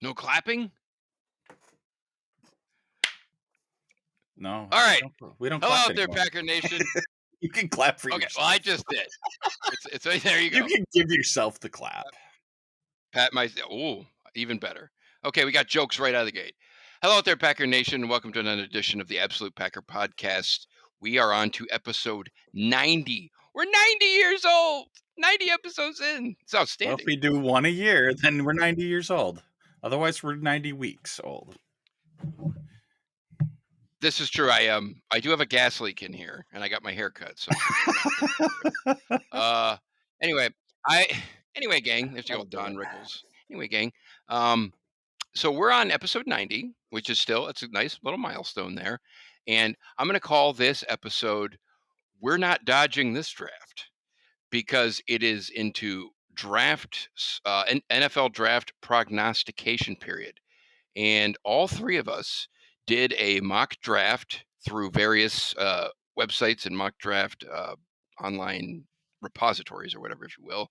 No clapping? No, All we right. don't. We don't Hello clap out there, anymore. Packer Nation. You can clap for Okay, well, I yourself. just did. It's there you You go. can give yourself the clap. Pat my ooh, even better. Okay, we got jokes right out of the gate. Hello out there, Packer Nation. Welcome to another edition of the Absolute Packer Podcast. We are on to episode 90. We're 90 years old. 90 episodes in. It's Well, if outstanding. we do one a year, then we're 90 years old. Otherwise, we're 90 weeks old. This is true. I do have a gas leak in here, and I got my hair cut. So uh anyway, I anyway, gang, there's the That'll old do Don it. Rickles. Anyway, gang. So we're on episode 90, which is still it's a nice little milestone there. And I'm gonna call this episode We're Not Dodging This Draft because it is into an NFL draft prognostication period. And all three of us did a mock draft through various websites and mock draft online repositories or whatever, if you will.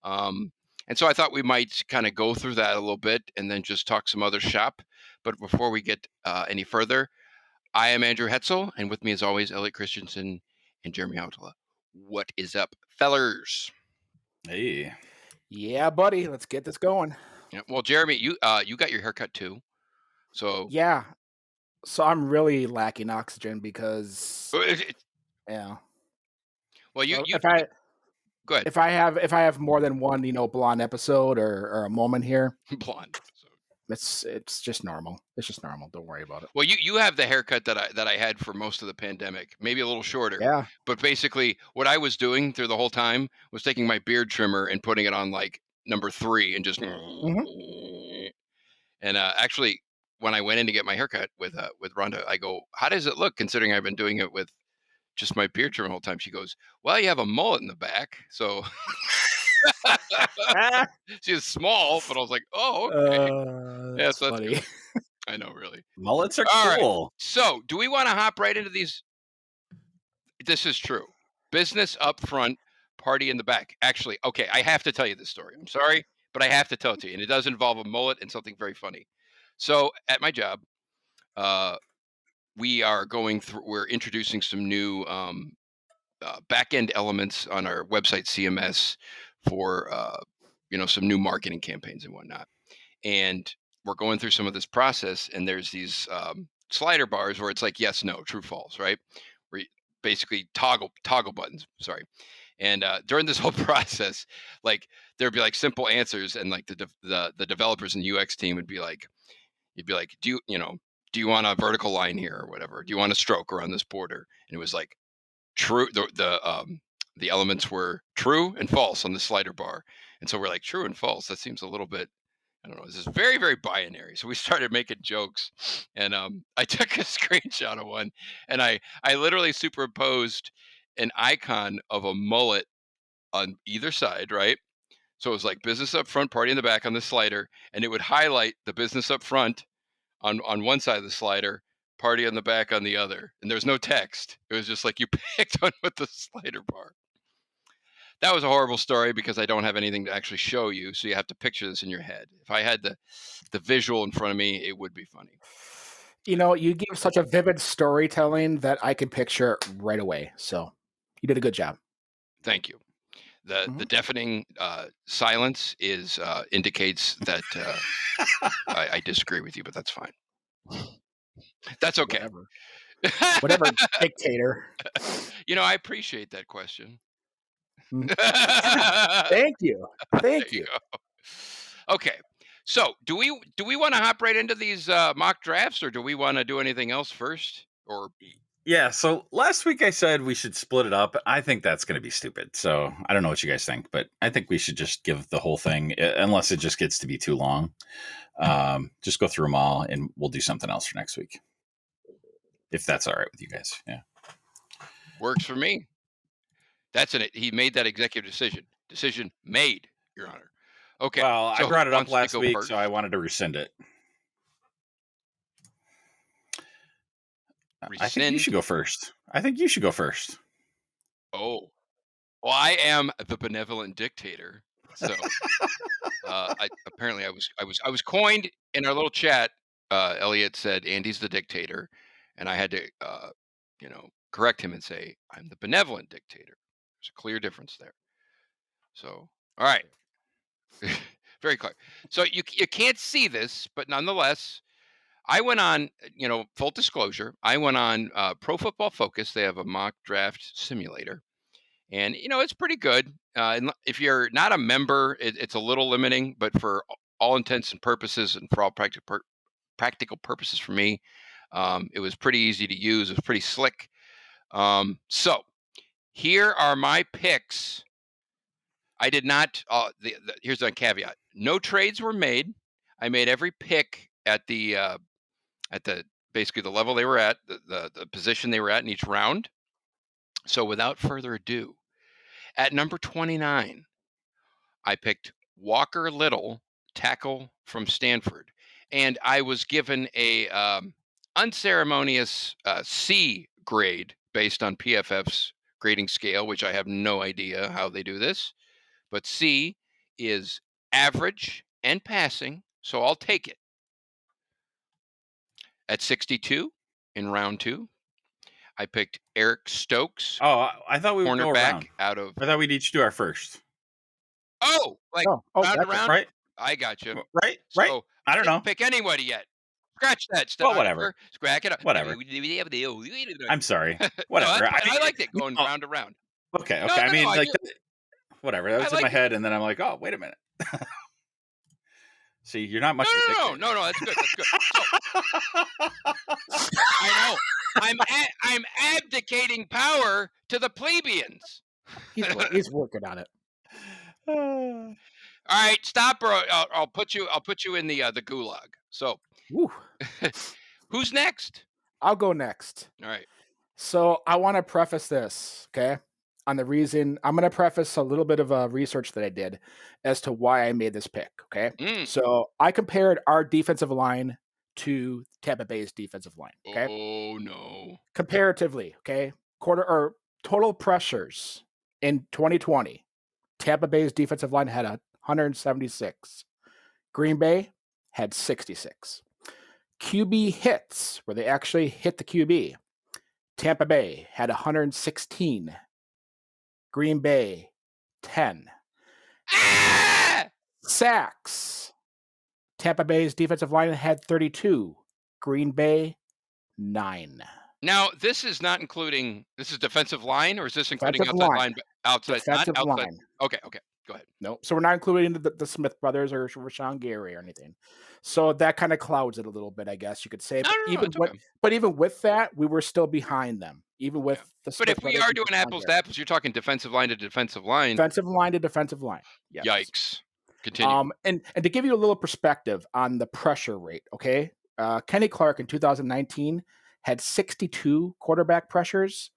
And so I thought we might kind of go through that a little bit and then just talk some other shop. But before we get any further, I am Andrew Hetzel, and with me, as always, Elliot Christensen and Jeremy Hautala. What is up, fellers? Hey. Yeah, buddy. Let's get this going. Yeah, well, Jeremy, you got your haircut too, so Yeah. So I'm really lacking oxygen because yeah. well, you So you if I go ahead. if I have more than one, blonde episode or a moment here, Blonde. it's just normal. It's just normal. Don't worry about it. Well, you have the haircut that I had for most of the pandemic, maybe a little shorter. Yeah. But basically, what I was doing through the whole time was taking my beard trimmer and putting it on like number 3 and just. And actually, when I went in to get my haircut with Rhonda, I go, "How does it look?" Considering I've been doing it with just my beard trimmer the whole time. She goes, "Well, you have a mullet in the back, so." She was small, but I was like, "Oh, okay." That's That's funny. good. I know, really. Mullets are All right. cool. So, do we want to hop right into these? This is true. Business up front, party in the back. Actually, okay, I have to tell you this story. I'm sorry, but I have to tell it to you. And it does involve a mullet and something very funny. So, at my job, we're introducing some new back end elements on our website CMS for some new marketing campaigns and whatnot. And we're going through some of this process, and there's these slider bars where it's like yes, no, true, false, right? Where you basically toggle buttons. Sorry. And during this whole process, like there'd be like simple answers, and like the developers and UX team would be like, you'd be like, do you want a vertical line here or whatever? Do you want a stroke around this border? And it was like true. The elements were true and false on the slider bar, and so we're like true and false. That seems a little bit. I don't know. This is very, very binary. So we started making jokes, and I took a screenshot of one, and I literally superimposed an icon of a mullet on either side, right? So it was like business up front, party in the back on the slider, and it would highlight the business up front on one side of the slider, party on the back on the other, and there's no text. It was just like you picked one with the slider bar. That was a horrible story because I don't have anything to actually show you, so you have to picture this in your head. If I had the visual in front of me, it would be funny. You give such a vivid storytelling that I can picture right away. So you did a good job. Thank you. The deafening silence indicates that I disagree with you, but that's fine. That's okay. Whatever, dictator. I appreciate that question. Thank you. Thank you. Okay. So, do we want to hop right into these mock drafts, or do we want to do anything else first? Or Yeah, so last week I said we should split it up. I think that's going to be stupid. So I don't know what you guys think, but I think we should just give the whole thing, unless it just gets to be too long. Just go through them all, and we'll do something else for next week. If that's all right with you guys. Yeah. Works for me. That's it. He made that executive decision. Decision made, Your Honor. Okay. Well, so I brought it up last week, first? so I wanted to rescind it. Rescind? I think you should go first. Oh. Well, I am the benevolent dictator. So apparently I was coined in our little chat, Elliot said Andy's the dictator, and I had to, correct him and say I'm the benevolent dictator. There's a clear difference there. So, all right, very clear. So you can't see this, but nonetheless, I went on. Full disclosure, I went on Pro Football Focus. They have a mock draft simulator, and it's pretty good. And if you're not a member, it's a little limiting, but for all intents and purposes, and for all practical purposes for me, it was pretty easy to use. It was pretty slick. So here are my picks. I did not. Here's a caveat: no trades were made. I made every pick at the basically the level they were at, the position they were at in each round. So without further ado, at number 29, I picked Walker Little, tackle from Stanford, and I was given a unceremonious C grade based on PFF's grading scale, which I have no idea how they do this, but C is average and passing, so I'll take it. At 62 in round 2, I picked Eric Stokes. Oh, I thought we would go around. Out of. I thought we'd each do our first. Round around. Right. I got you. Right. So, I don't know. Pick anybody yet. Scratch that stuff. Well, whatever. Scratch it up. Whatever. I'm sorry. Whatever. No, I liked it going round to round. Okay. I mean, whatever. That was in my head, and then I'm like, oh, wait a minute. See, you're not much. No. That's good. So, I know. I'm abdicating power to the plebeians. He's working on it. All right, stop, bro. I'll put you in the gulag. So, who's next? I'll go next. All right. So I want to preface this, okay? On the reason, I'm going to preface a little bit of research that I did as to why I made this pick, okay? So I compared our defensive line to Tampa Bay's defensive line, okay? Oh, no. Comparatively, okay? Total pressures in 2020, Tampa Bay's defensive line had 176. Green Bay had 66. QB hits, where they actually hit the QB, Tampa Bay had 116. Green Bay, 10. Sacks. Tampa Bay's defensive line had 32. Green Bay, 9. Now, this is not including, this is defensive line, or is this including outside? Defensive line. Okay, go ahead. Nope. So we're not including the Smith brothers or Rashawn Gary or anything. So that kind of clouds it a little bit, I guess you could say. But even with that, we were still behind them. Even with the Smith But if we are doing apples to apples, you're talking defensive line to defensive line. Defensive line to defensive line. Yes. Yikes. Continue. And to give you a little perspective on the pressure rate, okay? Kenny Clark in 2019 had 62 quarterback pressures.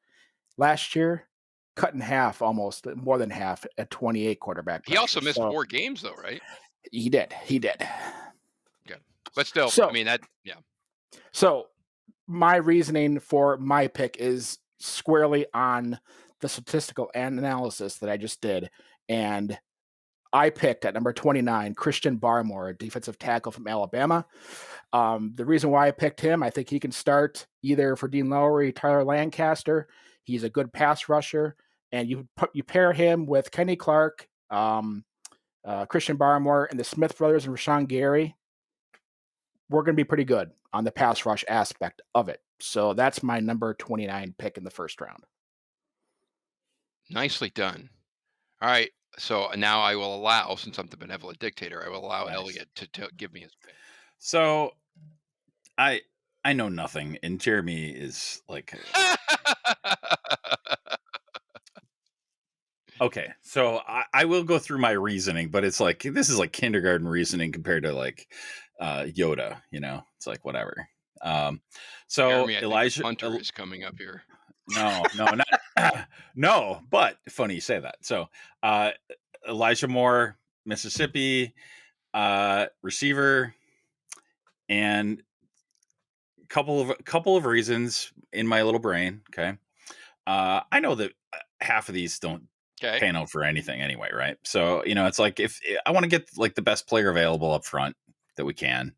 Last year, cut in half, almost more than half at 28 quarterback pressures. He also missed 4 games, though, right? He did. Okay. But still, I mean, yeah. So my reasoning for my pick is squarely on the statistical analysis that I just did. And I picked at number 29, Christian Barmore, a defensive tackle from Alabama. The reason why I picked him, I think he can start either for Dean Lowry, Tyler Lancaster. He's a good pass rusher. And you pair him with Kenny Clark, Christian Barmore, and the Smith brothers and Rashawn Gary. We're going to be pretty good on the pass rush aspect of it. So that's my number 29 pick in the first round. Nicely done. All right. So now I will allow, since I'm the benevolent dictator, I will allow Elliot to give me his pick. So I know nothing, and Jeremy is like... Okay, so I will go through my reasoning, but it's like, this is like kindergarten reasoning compared to like Yoda, it's like whatever. So Jeremy, Elijah Hunter is coming up here. No, no, but funny you say that. So Elijah Moore, Mississippi, receiver, and couple of reasons in my little brain. Okay, I know that half of these don't pan out for anything anyway, right? So it's like, if I want to get like the best player available up front, that we can.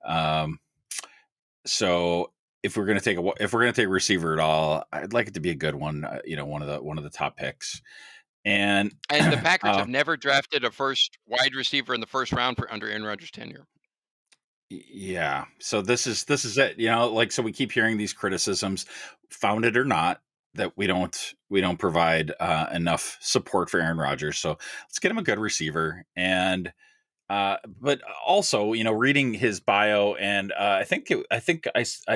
Um, so if we're gonna take a receiver at all, I'd like it to be a good one. One of the top picks. And And the Packers uh, have never drafted a first wide receiver in the first round for under Aaron Rodgers' tenure. yeah, so this is it. So we keep hearing these criticisms, founded or not, that we don't provide enough support for Aaron Rodgers. So let's get him a good receiver. And but also, reading his bio, and I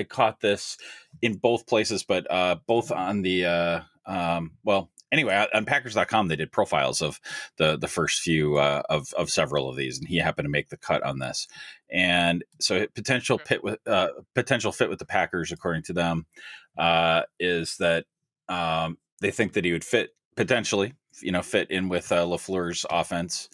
caught this in both places, but both on the well, anyway, on Packers.com they did profiles of the first few of several of these, and he happened to make the cut on this. And so potential fit with the Packers, according to them, is that they think that he would potentially fit in with LaFleur's offense.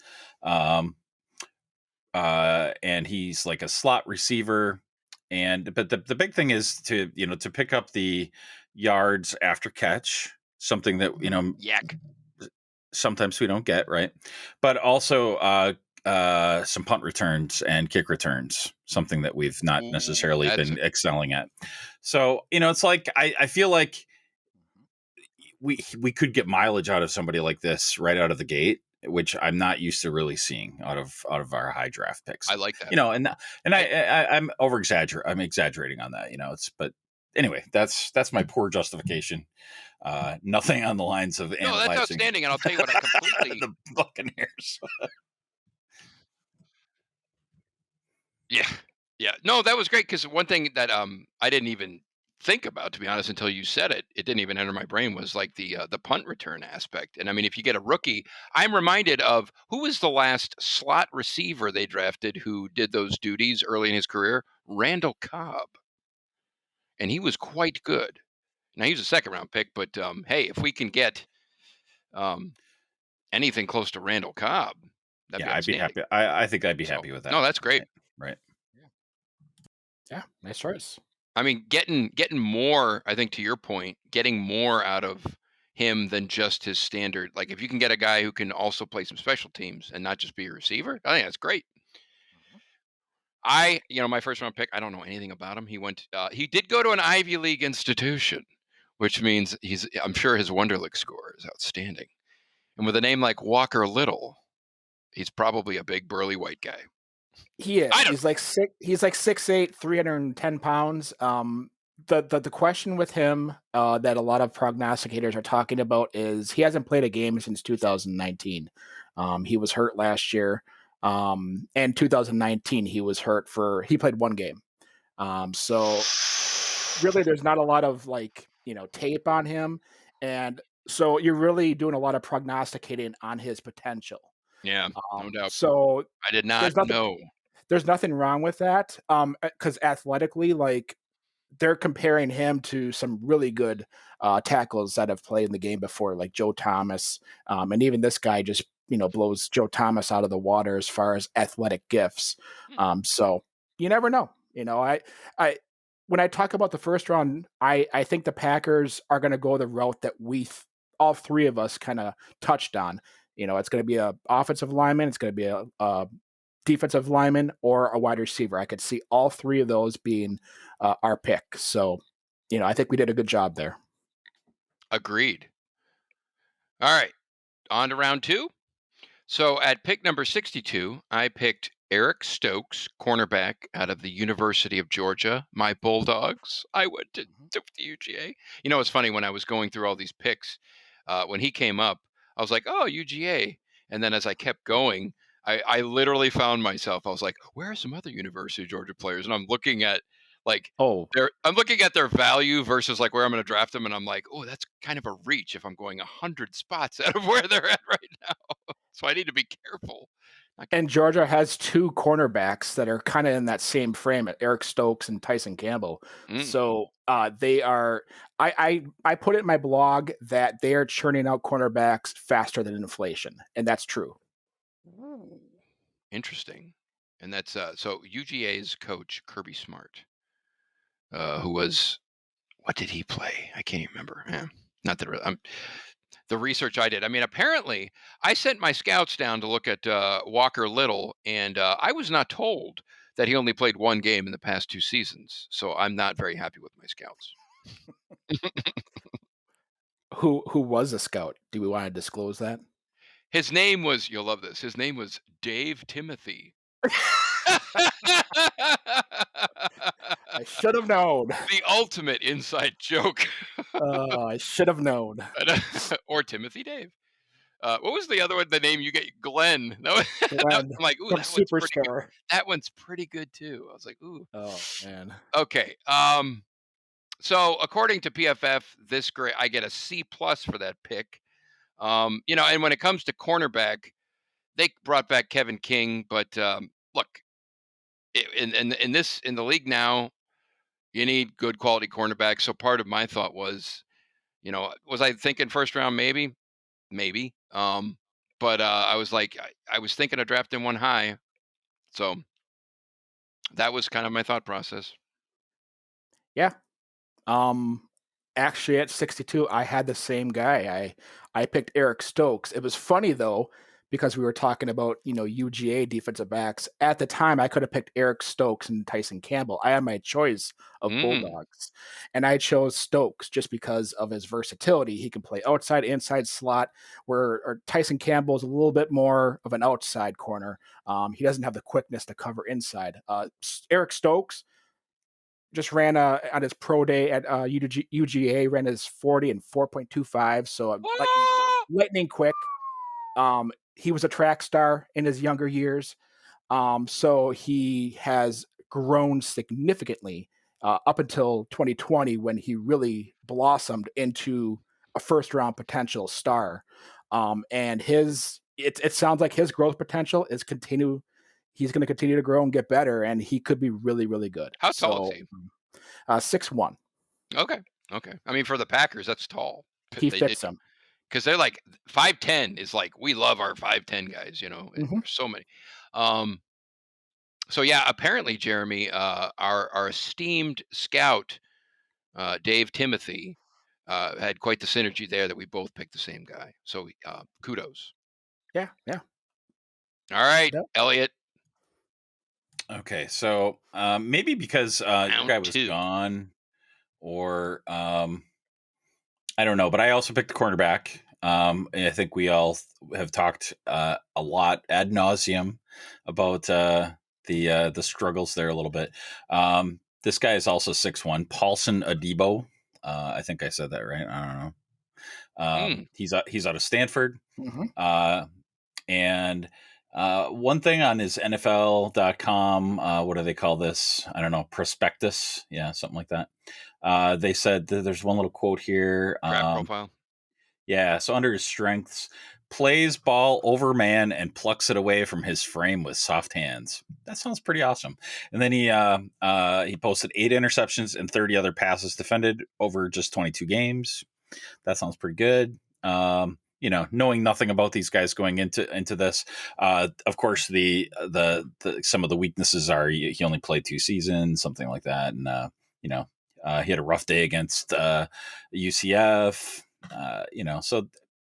And he's like a slot receiver. But the big thing is to pick up the yards after catch, something that Yak. sometimes we don't get, right? But also some punt returns and kick returns, something that we've not necessarily been excelling at. So it's like I feel like we could get mileage out of somebody like this right out of the gate, which I'm not used to really seeing out of our high draft picks. I like that. I'm I'm exaggerating on that. But anyway, that's my poor justification. Nothing on the lines of analyzing. No, that's outstanding, and I'll tell you what, I completely the Buccaneers. Yeah. No, that was great, because one thing that I didn't even think about, to be honest, until you said it didn't even enter my brain, was like the punt return aspect. And I mean, if you get a rookie, I'm reminded of who was the last slot receiver they drafted who did those duties early in his career? Randall Cobb. And he was quite good. Now, he was a second round pick, but hey, if we can get anything close to Randall Cobb, that'd be I'd be happy. I think I'd be happy with that. No, that's great. Right. Yeah, nice choice. I mean, getting more, I think, to your point, getting more out of him than just his standard. Like, if you can get a guy who can also play some special teams and not just be a receiver, I think that's great. My first round pick, I don't know anything about him. He did go to an Ivy League institution, which means I'm sure his Wonderlic score is outstanding. And with a name like Walker Little, he's probably a big burly white guy. He is. He's like 6'8", 310 pounds. The question with him that a lot of prognosticators are talking about is he hasn't played a game since 2019. He was hurt last year. And 2019 he was hurt he played one game. So really there's not a lot of tape on him. And so you're really doing a lot of prognosticating on his potential. Yeah, no doubt. So I did not know. There's nothing wrong with that. Because athletically, they're comparing him to some really good tackles that have played in the game before, like Joe Thomas. And even this guy just, blows Joe Thomas out of the water as far as athletic gifts. So you never know. When I talk about the first round, I think the Packers are going to go the route that all three of us kind of touched on. It's going to be a offensive lineman. It's going to be a defensive lineman or a wide receiver. I could see all three of those being our pick. So, I think we did a good job there. Agreed. All right. On to round 2. So at pick number 62, I picked Eric Stokes, cornerback out of the University of Georgia, my Bulldogs. I went to the UGA. It's funny, when I was going through all these picks, when he came up, I was like, oh, UGA. And then as I kept going, I literally found myself, I was like, where are some other University of Georgia players? And I'm looking at I'm looking at their value versus where I'm going to draft them. And I'm like, oh, that's kind of a reach if I'm going 100 spots out of where they're at right now. So I need to be careful. And Georgia has 2 cornerbacks that are kind of in that same frame, Eric Stokes and Tyson Campbell. So they are, I put it in my blog that they are churning out cornerbacks faster than inflation. And that's true. Ooh. Interesting. And that's, so UGA's coach, Kirby Smart, who was, what did he play? I can't even remember. Not that the research I did. I mean, apparently I sent my scouts down to look at Walker Little, and I was not told that he only played one game in the past 2 seasons. So I'm not very happy with my scouts. Who was a scout? Do we want to disclose that? His name was, you'll love this. His name was Dave Timothy. I should have known. The ultimate inside joke. I should have known. Or Timothy Dave. What was the other one? The name you get, Glenn. Glenn, I'm like, ooh, from that one's pretty good. Superstar. That one's pretty good too. I was like, ooh. Oh man. Okay. So according to PFF, this grade, I get a C+ for that pick. And when it comes to cornerback, they brought back Kevin King, but look, in the league now, you need good quality cornerbacks. So part of my thought was, was I thinking first round? Maybe. But I was like, I was thinking of drafting one high. So that was kind of my thought process. Yeah. Actually at 62, I had the same guy. I picked Eric Stokes. It was funny though, because we were talking about, UGA defensive backs. At the time, I could have picked Eric Stokes and Tyson Campbell. I had my choice of Bulldogs. And I chose Stokes just because of his versatility. He can play outside, inside slot, where Tyson Campbell is a little bit more of an outside corner. He doesn't have the quickness to cover inside. Eric Stokes just ran on his pro day at UGA, ran his 40 and 4.25. So lightning quick. He was a track star in his younger years. So he has grown significantly up until 2020 when he really blossomed into a first round potential star. And it sounds like his growth potential is he's going to continue to grow and get better, and he could be really, really good. How tall is he? 6'1". Okay. I mean, for the Packers, that's tall. He fits them. Because they're like 5'10" is like, we love our 5'10" guys, There's so many. So yeah, apparently, Jeremy, our esteemed scout, Dave Timothy, had quite the synergy there that we both picked the same guy. So kudos. Yeah. All right, yep. Elliot. Okay, so maybe because your guy was gone, or I don't know, but I also picked the cornerback. And I think we all have talked a lot ad nauseum about the struggles there a little bit. This guy is also 6'1", Paulson Adebo. I think I said that right. I don't know. He's out of Stanford, and one thing on his NFL.com, what do they call this? I don't know, prospectus. Yeah, something like that. They said there's one little quote here. Draft profile. Yeah, so under his strengths, plays ball over man and plucks it away from his frame with soft hands. That sounds pretty awesome. And then he posted 8 interceptions and 30 other passes defended over just 22 games. That sounds pretty good. Knowing nothing about these guys going into this, of course, the some of the weaknesses are he only played 2 seasons, something like that, and he had a rough day against UCF. So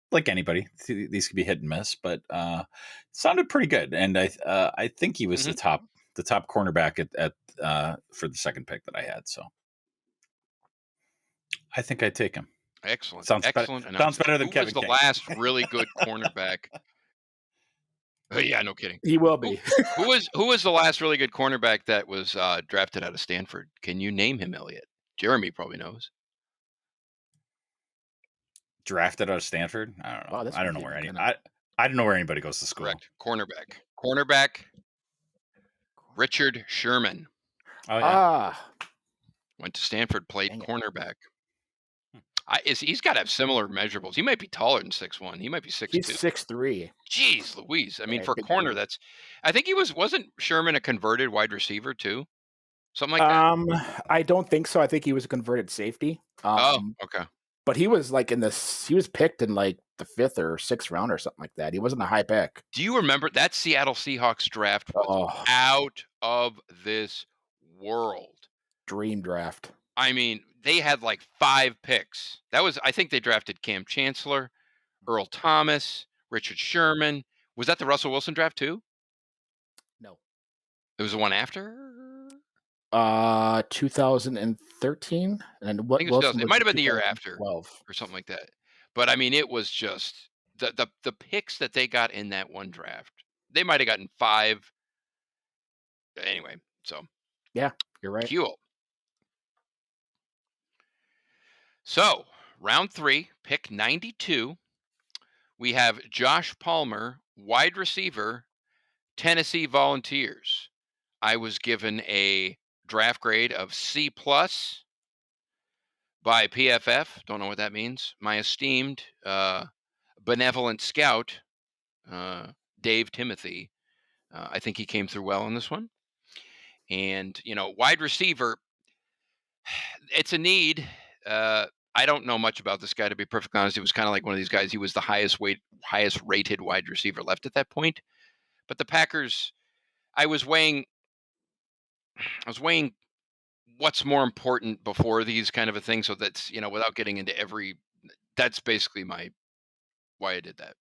like anybody, these could be hit and miss, but sounded pretty good, and I think he was the top cornerback at for the second pick that I had. So I think I'd take him. Excellent. Sounds better than Kevin King. Who was the last really good cornerback? Yeah, no kidding. He will be. Who was the last really good cornerback that was drafted out of Stanford? Can you name him, Elliot? Jeremy probably knows. Drafted out of Stanford? I don't know. I don't know where I don't know where anybody goes to school. Correct. Cornerback. Richard Sherman. Oh yeah. Went to Stanford, played cornerback. He's got to have similar measurables. He might be taller than 6'1". He might be 6'2". He's 6'3". Jeez Louise. I mean, for corner, I think wasn't Sherman a converted wide receiver too? Something like that? I don't think so. I think he was a converted safety. Okay. But he was he was picked in like the 5th or 6th round or something like that. He wasn't a high pick. Do you remember that Seattle Seahawks draft was out of this world? Dream draft. I mean, they had like 5 picks. I think they drafted Cam Chancellor, Earl Thomas, Richard Sherman. Was that the Russell Wilson draft too? No. It was the one after. 2013, and I think it was Wilson 2000. It was might in have been the year after 2012. or something like that. But I mean, it was just the picks that they got in that one draft. They might have gotten 5 anyway. So Yeah, you're right. cool. So round 3, pick 92. We have Josh Palmer, wide receiver, Tennessee Volunteers. I was given a draft grade of C plus by PFF. Don't know what that means. My esteemed benevolent scout, Dave Timothy. I think he came through well on this one. And, wide receiver, it's a need. I don't know much about this guy, to be perfectly honest. It was kind of like one of these guys. He was the highest rated wide receiver left at that point. But the Packers, I was weighing what's more important before these kind of a thing. So that's, without getting into that's basically why I did that.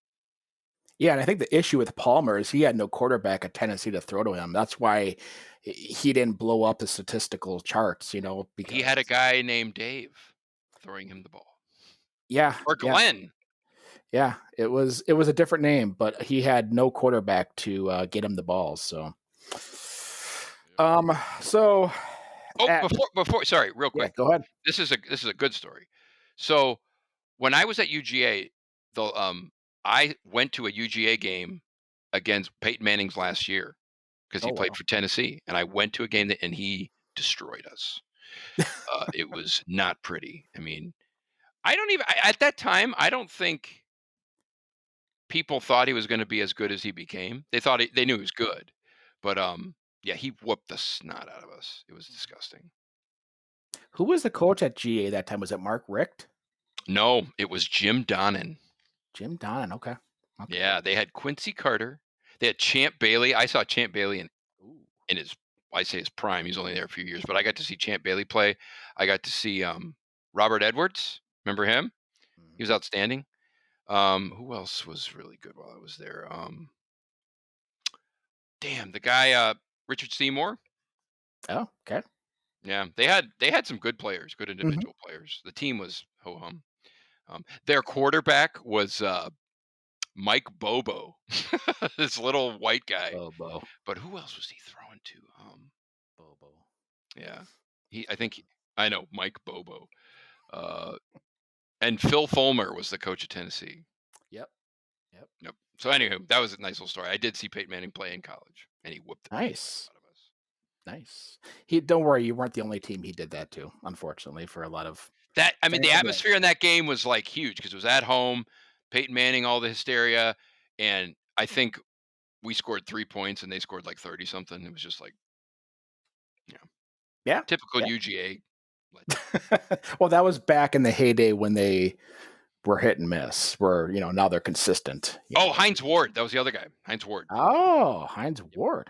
Yeah, and I think the issue with Palmer is he had no quarterback at Tennessee to throw to him. That's why he didn't blow up the statistical charts, because He had a guy named Dave throwing him the ball. Yeah, Or Glenn. Yeah, it was a different name, but he had no quarterback to get him the ball. So, before, sorry, real quick. Yeah, go ahead. This is a good story. So when I was at UGA, I went to a UGA game against Peyton Manning's last year because he played for Tennessee, and I went to a game and he destroyed us. It was not pretty. I mean, at that time, I don't think people thought he was going to be as good as he became. They knew he was good, but yeah, he whooped the snot out of us. It was disgusting. Who was the coach at GA that time? Was it Mark Richt? No, it was Jim Donnan. Jim Donnan, okay. Yeah, they had Quincy Carter. They had Champ Bailey. I saw Champ Bailey in his prime. He's only there a few years, but I got to see Champ Bailey play. I got to see Robert Edwards. Remember him? He was outstanding. Who else was really good while I was there? The guy Richard Seymour. Oh, okay. Yeah, they had some good players, good individual players. The team was ho hum. Their quarterback was Mike Bobo, this little white guy. Bobo. But who else was he throwing to? Bobo. Yeah, I know Mike Bobo. And Phil Fulmer was the coach of Tennessee. Yep. So anywho, that was a nice little story. I did see Peyton Manning play in college, and he whooped the nice out of us. Nice. Don't worry, you weren't the only team he did that to. Unfortunately, for a lot of that. I mean, the atmosphere in that game was like huge because it was at home. Peyton Manning, all the hysteria, and I think we scored 3 points and they scored like 30 something. It was just like, typical UGA. Well, that was back in the heyday when they were hit and miss. Where now they're consistent. Hines Ward, that was the other guy. Hines Ward. Oh, Hines Ward.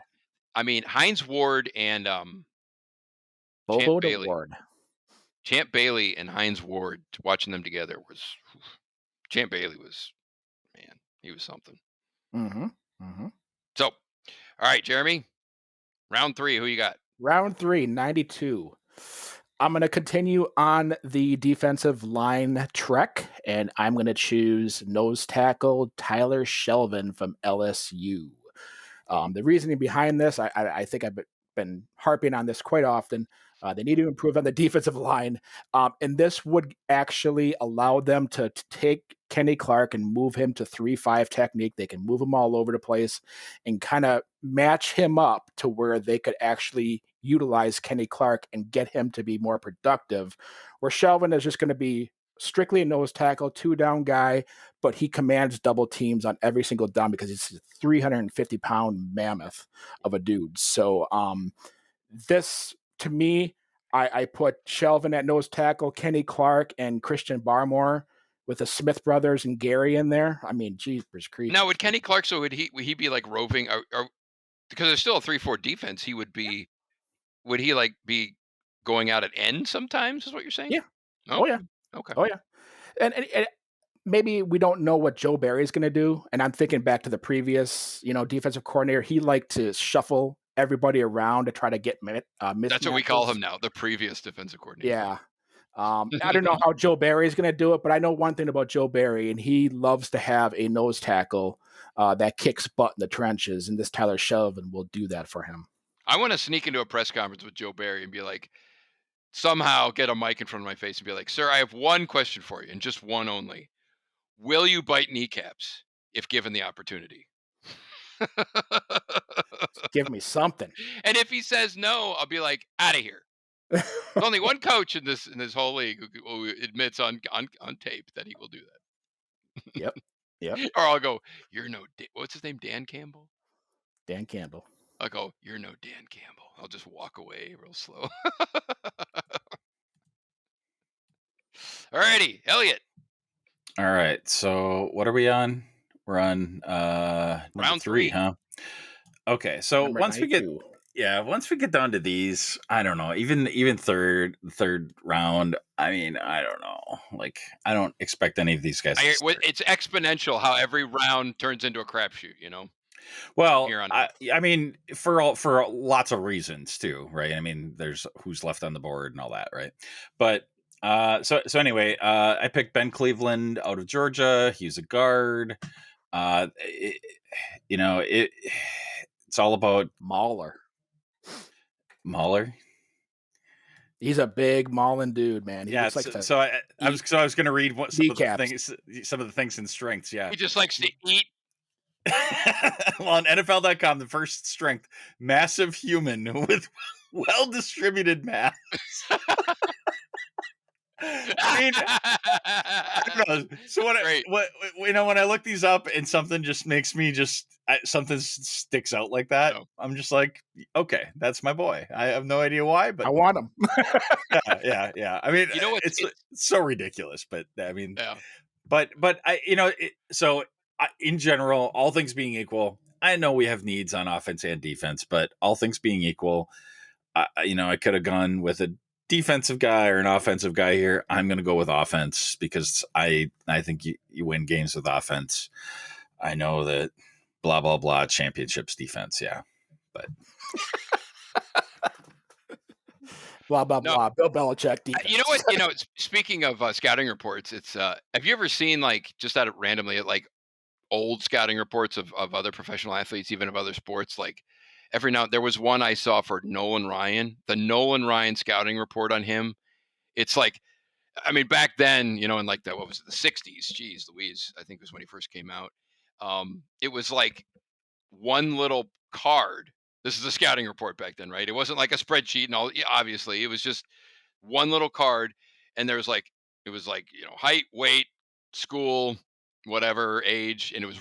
I mean, Hines Ward and Bobo Champ Bailey. Ward. Champ Bailey and Hines Ward, watching them together was. Champ Bailey was, man, he was something. So, all right, Jeremy, round 3, who you got? Round 3, 92. I'm going to continue on the defensive line trek, and I'm going to choose nose tackle Tyler Shelvin from LSU. The reasoning behind this, I think I've been harping on this quite often. They need to improve on the defensive line, and this would actually allow them to take Kenny Clark and move him to 3-5 technique. They can move him all over the place and kind of match him up to where they could actually utilize Kenny Clark and get him to be more productive, where Shelvin is just going to be strictly a nose tackle, 2-down guy, but he commands double teams on every single down because he's a 350-pound mammoth of a dude. So this, to me, I put Shelvin at nose tackle, Kenny Clark and Christian Barmore with the Smith brothers and Gary in there. I mean, jeepers creepers. Now, would Kenny Clark, would he be like roving, or because there's still a 3-4 defense, he would be, would he like be going out at end sometimes, is what you're saying? Yeah. Oh yeah. Okay. Oh yeah. And maybe we don't know what Joe Barry's going to do. And I'm thinking back to the previous, defensive coordinator. He liked to shuffle everybody around to try to get That's what we call mismatches. him now, the previous defensive coordinator. Yeah. I don't know how Joe Barry is going to do it, but I know one thing about Joe Barry, and he loves to have a nose tackle that kicks butt in the trenches, and this Tyler Shelvin will do that for him. I want to sneak into a press conference with Joe Barry and be like, somehow get a mic in front of my face and be like, sir, I have one question for you, and just one only. Will you bite kneecaps if given the opportunity? Give me something. And if he says no, I'll be like, out of here. There's only one coach in this whole league who admits on tape that he will do that. Yep. Or I'll go, you're no, what's his name? Dan Campbell? Dan Campbell. I'll go, you're no Dan Campbell. I'll just walk away real slow. Alrighty, Elliot. All right. So what are we on? We're on Round 3, huh? Okay. So Number once we 92. once we get down to these, I don't know, even third round, I mean, I don't know. Like, I don't expect any of these guys to start. It's exponential how every round turns into a crapshoot, you know? Well, Here on I mean, for lots of reasons too, right? I mean, there's who's left on the board and all that, right? But so anyway, I picked Ben Cleveland out of Georgia. He's a guard. It's all about Mahler. Mahler. He's a big mauling dude, man. He Yeah. looks like So I was going to read some of kneecaps. the things and strengths. Yeah. He just likes to eat. Well, on NFL.com, the first strength: massive human with well-distributed mass. I mean, I don't know. So when I look these up and something just makes me something sticks out like that, No. I'm just like, okay, that's my boy. I have no idea why, but I want him. yeah. I mean, You know what? it's so ridiculous, but I mean, Yeah. but in general, all things being equal, I know we have needs on offense and defense, but all things being equal, I could have gone with a defensive guy or an offensive guy here. I'm going to go with offense because I think you win games with offense. I know that blah, blah, blah, championships defense. Yeah. But Blah, blah, blah. Bill Belichick defense. You know what? Speaking of scouting reports, it's have you ever seen, like, just out of randomly, like, old scouting reports of other professional athletes, even of other sports? Like, every now there was one I saw for Nolan Ryan, the Nolan Ryan scouting report on him. It's like, I mean, back then, in like the 60s, geez Louise, I think was when he first came out. It was like one little card. This is a scouting report back then, right? It wasn't like a spreadsheet and all. Obviously, it was just one little card, and it was like, height, weight, school, whatever, age, and it was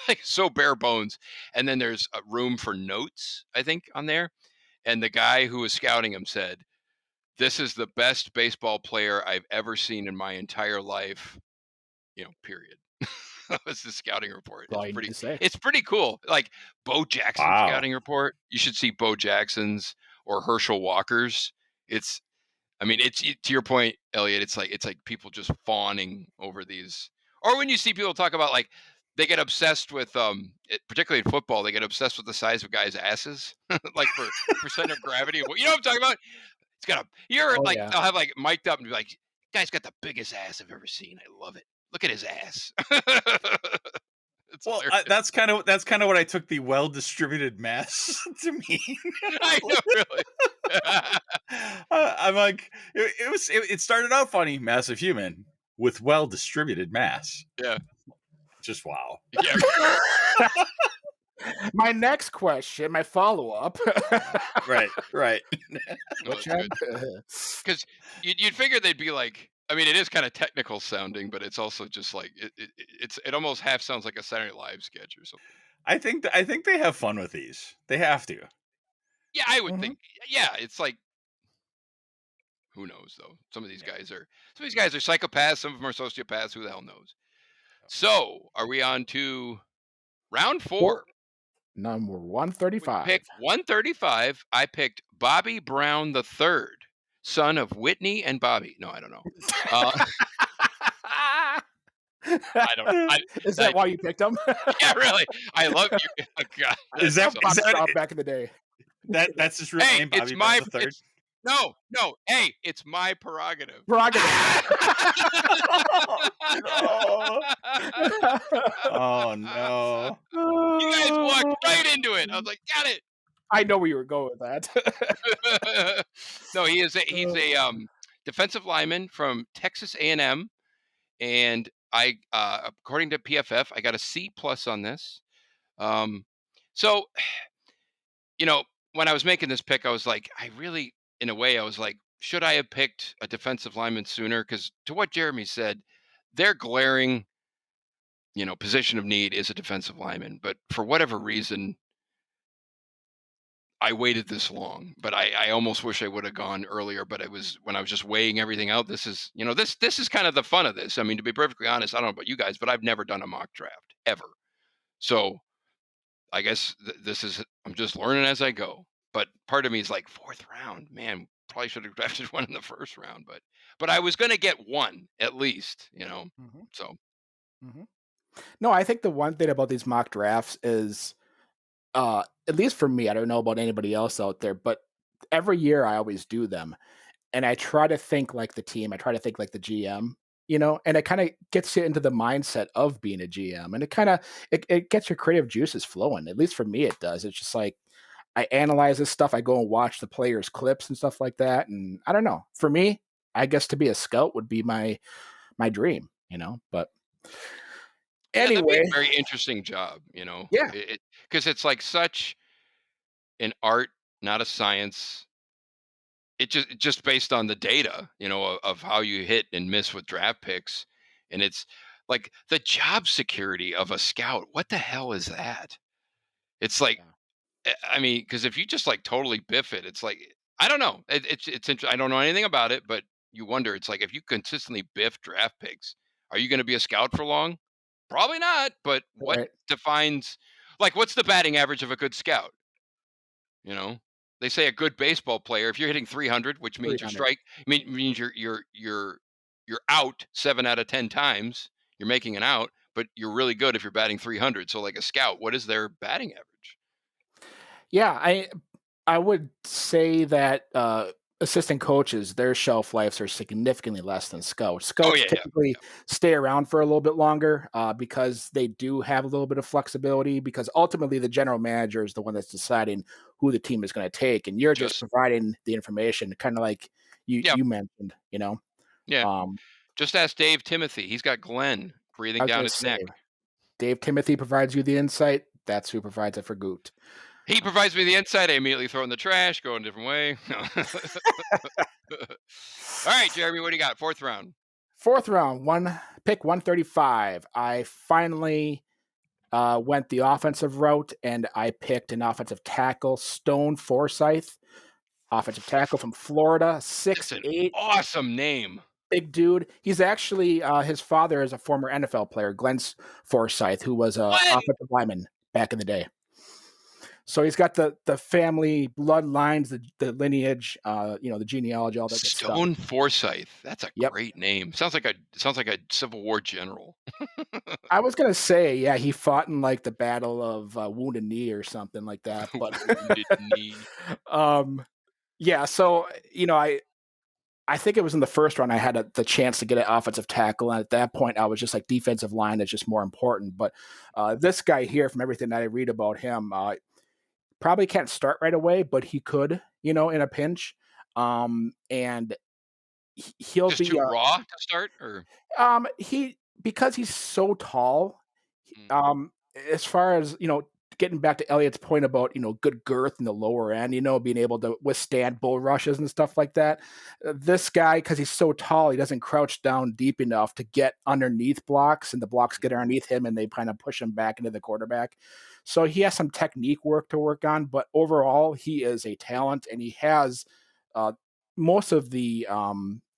like so bare bones. And then there's a room for notes, I think, on there. And the guy who was scouting him said, "This is the best baseball player I've ever seen in my entire life." Period. That was the scouting report. It's pretty cool. Like Bo Jackson's scouting report. You should see Bo Jackson's or Herschel Walker's. It's to your point, Elliot. It's like people just fawning over these. Or when you see people talk about, like, they get obsessed with, particularly in football, they get obsessed with the size of guys' asses, like for percent of gravity. You know what I'm talking about? It's got I'll have like mic'd up and be like, "Guy's got the biggest ass I've ever seen. I love it. Look at his ass." Well, that's kind of what I took the well-distributed mass to mean. I know, really. I'm like, it started out funny, massive human with well-distributed mass. Yeah. Just wow. Yeah. My next question, my follow-up. Right. Because you'd figure they'd be like, I mean, it is kind of technical sounding, but it's also just like it almost half sounds like a Saturday Night Live sketch or something. I think they have fun with these. They have to. Yeah, I would think. Yeah, it's like, who knows though? Some of these guys are psychopaths. Some of them are sociopaths. Who the hell knows? So, are we on to round 4? Number 135. We picked 135. I picked Bobby Brown III, son of Whitney and Bobby. No, I don't know. I don't know. Is that why you picked him? Yeah, really. I love you. Oh, God, is that back in the day? That's his real Hey, name, it's Bobby my Bell the third. no. Hey, it's my prerogative. Prerogative. No. Oh no. You guys walked right into it. I was like, got it. I know where you were going with that. No, he's a defensive lineman from Texas A&M, and I according to PFF, I got a C plus on this. So when I was making this pick, I was like, in a way, I was like, should I have picked a defensive lineman sooner? Because to what Jeremy said, their glaring, position of need is a defensive lineman. But for whatever reason, I waited this long. But I almost wish I would have gone earlier. But it was when I was just weighing everything out. This is, this is kind of the fun of this. I mean, to be perfectly honest, I don't know about you guys, but I've never done a mock draft ever. So I guess I'm just learning as I go. But part of me is like, fourth round, man, probably should have drafted one in the first round. But I was going to get one at least, Mhm. So Mhm. No, I think the one thing about these mock drafts is, at least for me, I don't know about anybody else out there, but every year I always do them, and I try to think like the team. I try to think like the GM, and it kind of gets you into the mindset of being a GM, and it gets your creative juices flowing. At least for me, it does. It's just like I analyze this stuff. I go and watch the players' clips and stuff like that, and I don't know. For me, I guess to be a scout would be my dream, But yeah, that'd be anyway, a very interesting job, yeah, because it's like such an art, not a science. It just based on the data, of how you hit and miss with draft picks, and it's like the job security of a scout. What the hell is that? It's like, yeah. I mean, because if you just like totally biff it, it's like, I don't know. It's I don't know anything about it, but you wonder. It's like if you consistently biff draft picks, are you going to be a scout for long? Probably not. But what Right. defines, like, what's the batting average of a good scout? You know, they say a good baseball player, if you're hitting 300, which means you're 300. means you're out 7 out of 10 times. You're making an out, but you're really good if you're batting 300. So, like a scout, what is their batting average? Yeah, I would say that assistant coaches, their shelf lives are significantly less than scouts. Oh Scouts yeah, yeah. typically stay around for a little bit longer because they do have a little bit of flexibility. Because ultimately, the general manager is the one that's deciding who the team is going to take, and you're just Just providing the information, kind of like you yeah, you mentioned. yeah. Um, Just ask Dave Timothy. He's got Glenn I breathing was down going to his say, neck. Dave Timothy provides you the insight. That's who provides it for Goot. He provides me the insight. I immediately throw in the trash, go in a different way. All right, Jeremy, what do you got? Fourth round. Fourth round, pick 135. I finally went the offensive route, and I picked an offensive tackle, Stone Forsythe, offensive tackle from Florida, That's six an eight, awesome name. big dude. He's actually his father is a former NFL player, Glenn Forsythe, who was a What? offensive lineman back in the day. So he's got the family bloodlines, the lineage, the genealogy, all that good stuff. Stone Forsythe. That's a Yep. great name. Sounds like a Civil War general. I was gonna say, yeah, he fought in like the Battle of Wounded Knee or something like that. But Wounded Knee. yeah. So I think it was in the first round I had the chance to get an offensive tackle, and at that point I was just like defensive line is just more important. But this guy here, from everything that I read about him, probably can't start right away, but he could, in a pinch. And he'll Just be too raw to start, or because he's so tall. Mm. As far as getting back to Elliot's point about good girth in the lower end, being able to withstand bull rushes and stuff like that. This guy, because he's so tall, he doesn't crouch down deep enough to get underneath blocks, and the blocks get underneath him, and they kind of push him back into the quarterback. So he has some technique work to work on, but overall, he is a talent, and he has most of the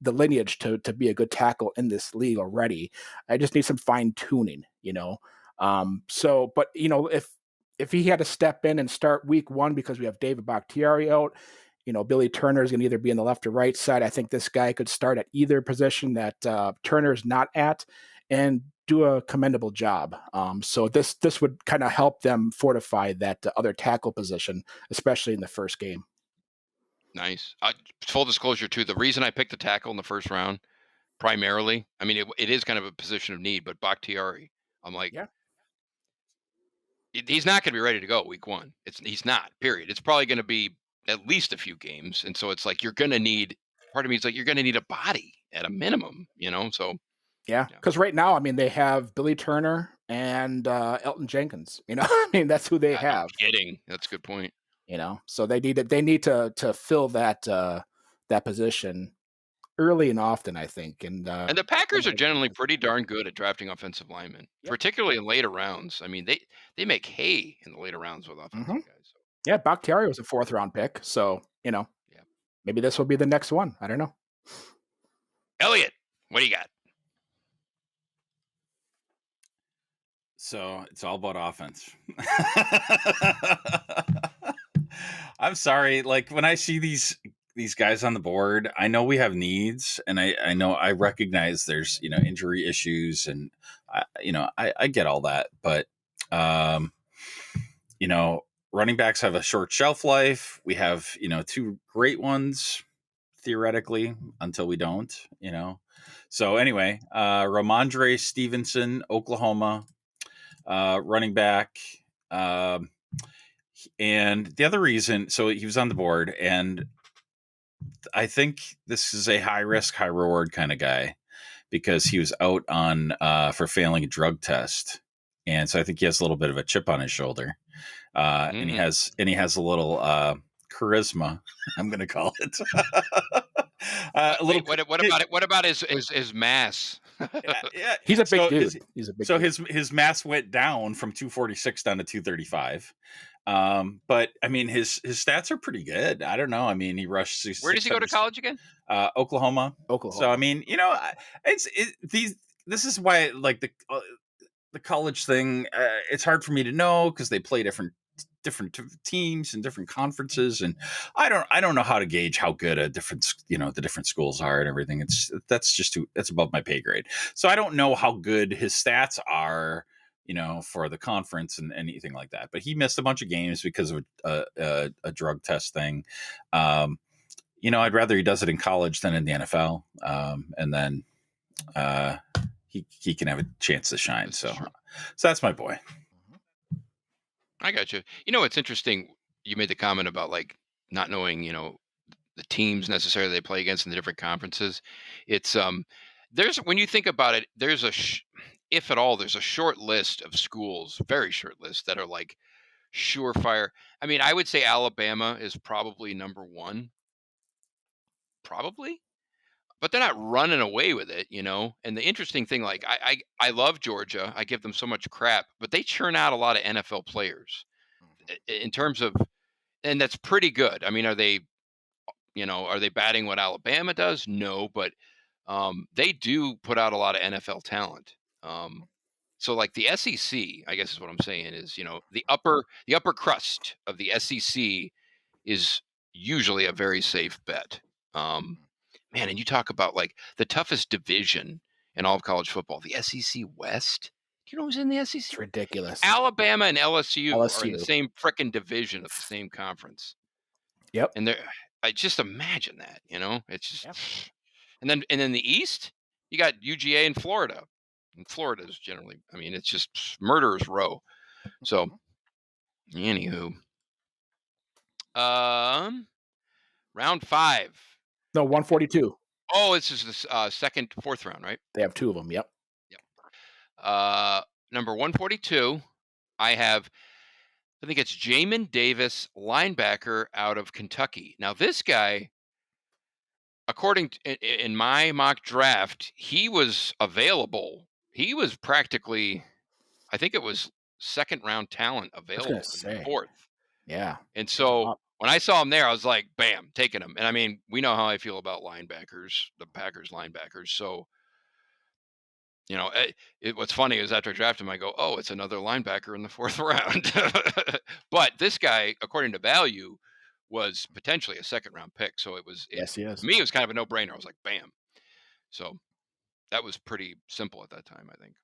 lineage to be a good tackle in this league already. I just need some fine tuning, but if he had to step in and start week one because we have David Bakhtiari out, Billy Turner is going to either be in the left or right side. I think this guy could start at either position that Turner's not at and do a commendable job. So this would kind of help them fortify that other tackle position, especially in the first game. Nice. Full disclosure too, the reason I picked the tackle in the first round primarily, I mean, it is kind of a position of need, but Bakhtiari, I'm like, Yeah. he's not going to be ready to go week one. He's not. Period. It's probably going to be at least a few games, and so it's like you're going to need. Part of me is like you're going to need a body at a minimum, So Yeah, Yeah. because right now, I mean, they have Billy Turner and Elton Jenkins. I mean, that's who they no have. kidding. That's a good point. So they need to fill that that position early and often, I think. And And the Packers are generally pretty darn good at drafting offensive linemen, Yep. particularly in later rounds. I mean, they make hay in the later rounds with offensive guys. So. yeah, Bakhtiari was a 4th round pick, so Yeah. maybe this will be the next one. I don't know. Elliot, what do you got? So it's all about offense. I'm sorry. Like when I see these guys on the board, I know we have needs, and I know I recognize there's injury issues, and I get all that, but running backs have a short shelf life. We have 2 great ones theoretically until we don't. So anyway, Ramondre Stevenson, Oklahoma. Running back. And the other reason, so he was on the board, and I think this is a high risk, high reward kind of guy because he was out on for failing a drug test. And so I think he has a little bit of a chip on his shoulder. And he has a little charisma, I'm going to call it. What about his mass? Yeah, he's a big dude. He's a big. So dude. his mass went down from 246 down to 235. But I mean his stats are pretty good. I don't know. I mean he rushed. Where does he go to college again? Oklahoma. So I mean this is why like the college thing. It's hard for me to know because they play different teams and different conferences, and I don't know how to gauge how good the different schools are and everything. That's above my pay grade. So I don't know how good his stats are, for the conference and anything like that. But he missed a bunch of games because of a drug test thing. I'd rather he does it in college than in the NFL, and then he can have a chance to shine. So that's my boy. I got you. It's interesting. You made the comment about like not knowing, the teams necessarily they play against in the different conferences. It's there's when you think about it, there's if at all, there's a short list of schools, very short list that are like surefire. I mean, I would say Alabama is probably number one, probably, but they're not running away with it, And the interesting thing, like I love Georgia, I give them so much crap, but they churn out a lot of NFL players in terms of, and that's pretty good. I mean, are they batting what Alabama does? No, but they do put out a lot of NFL talent. So like the SEC, I guess is what I'm saying is, the upper crust of the SEC is usually a very safe bet. Man, and you talk about like the toughest division in all of college football, the SEC West. Do you know who's in the SEC? It's ridiculous. Alabama and LSU are in the same frickin' division of the same conference. Yep. And I just imagine that, it's just, and then the East, you got UGA in Florida. And Florida is generally, I mean, it's just murderer's row. So, anywho, round 5. No, 142. Oh, this is the fourth round, right? They have 2 of them. Yep. Number 142, I think it's Jamin Davis, linebacker out of Kentucky. Now, this guy, according to, in my mock draft, he was available. He was practically, I think it was second round talent available in the 4th. Yeah. And so when I saw him there, I was like, bam, taking him. And I mean, we know how I feel about linebackers, the Packers linebackers. So, what's funny is after I draft him, I go, oh, it's another linebacker in the 4th round. But this guy, according to value, was potentially a second round pick. So yes, he is. To me, it was kind of a no brainer. I was like, bam. So that was pretty simple at that time, I think.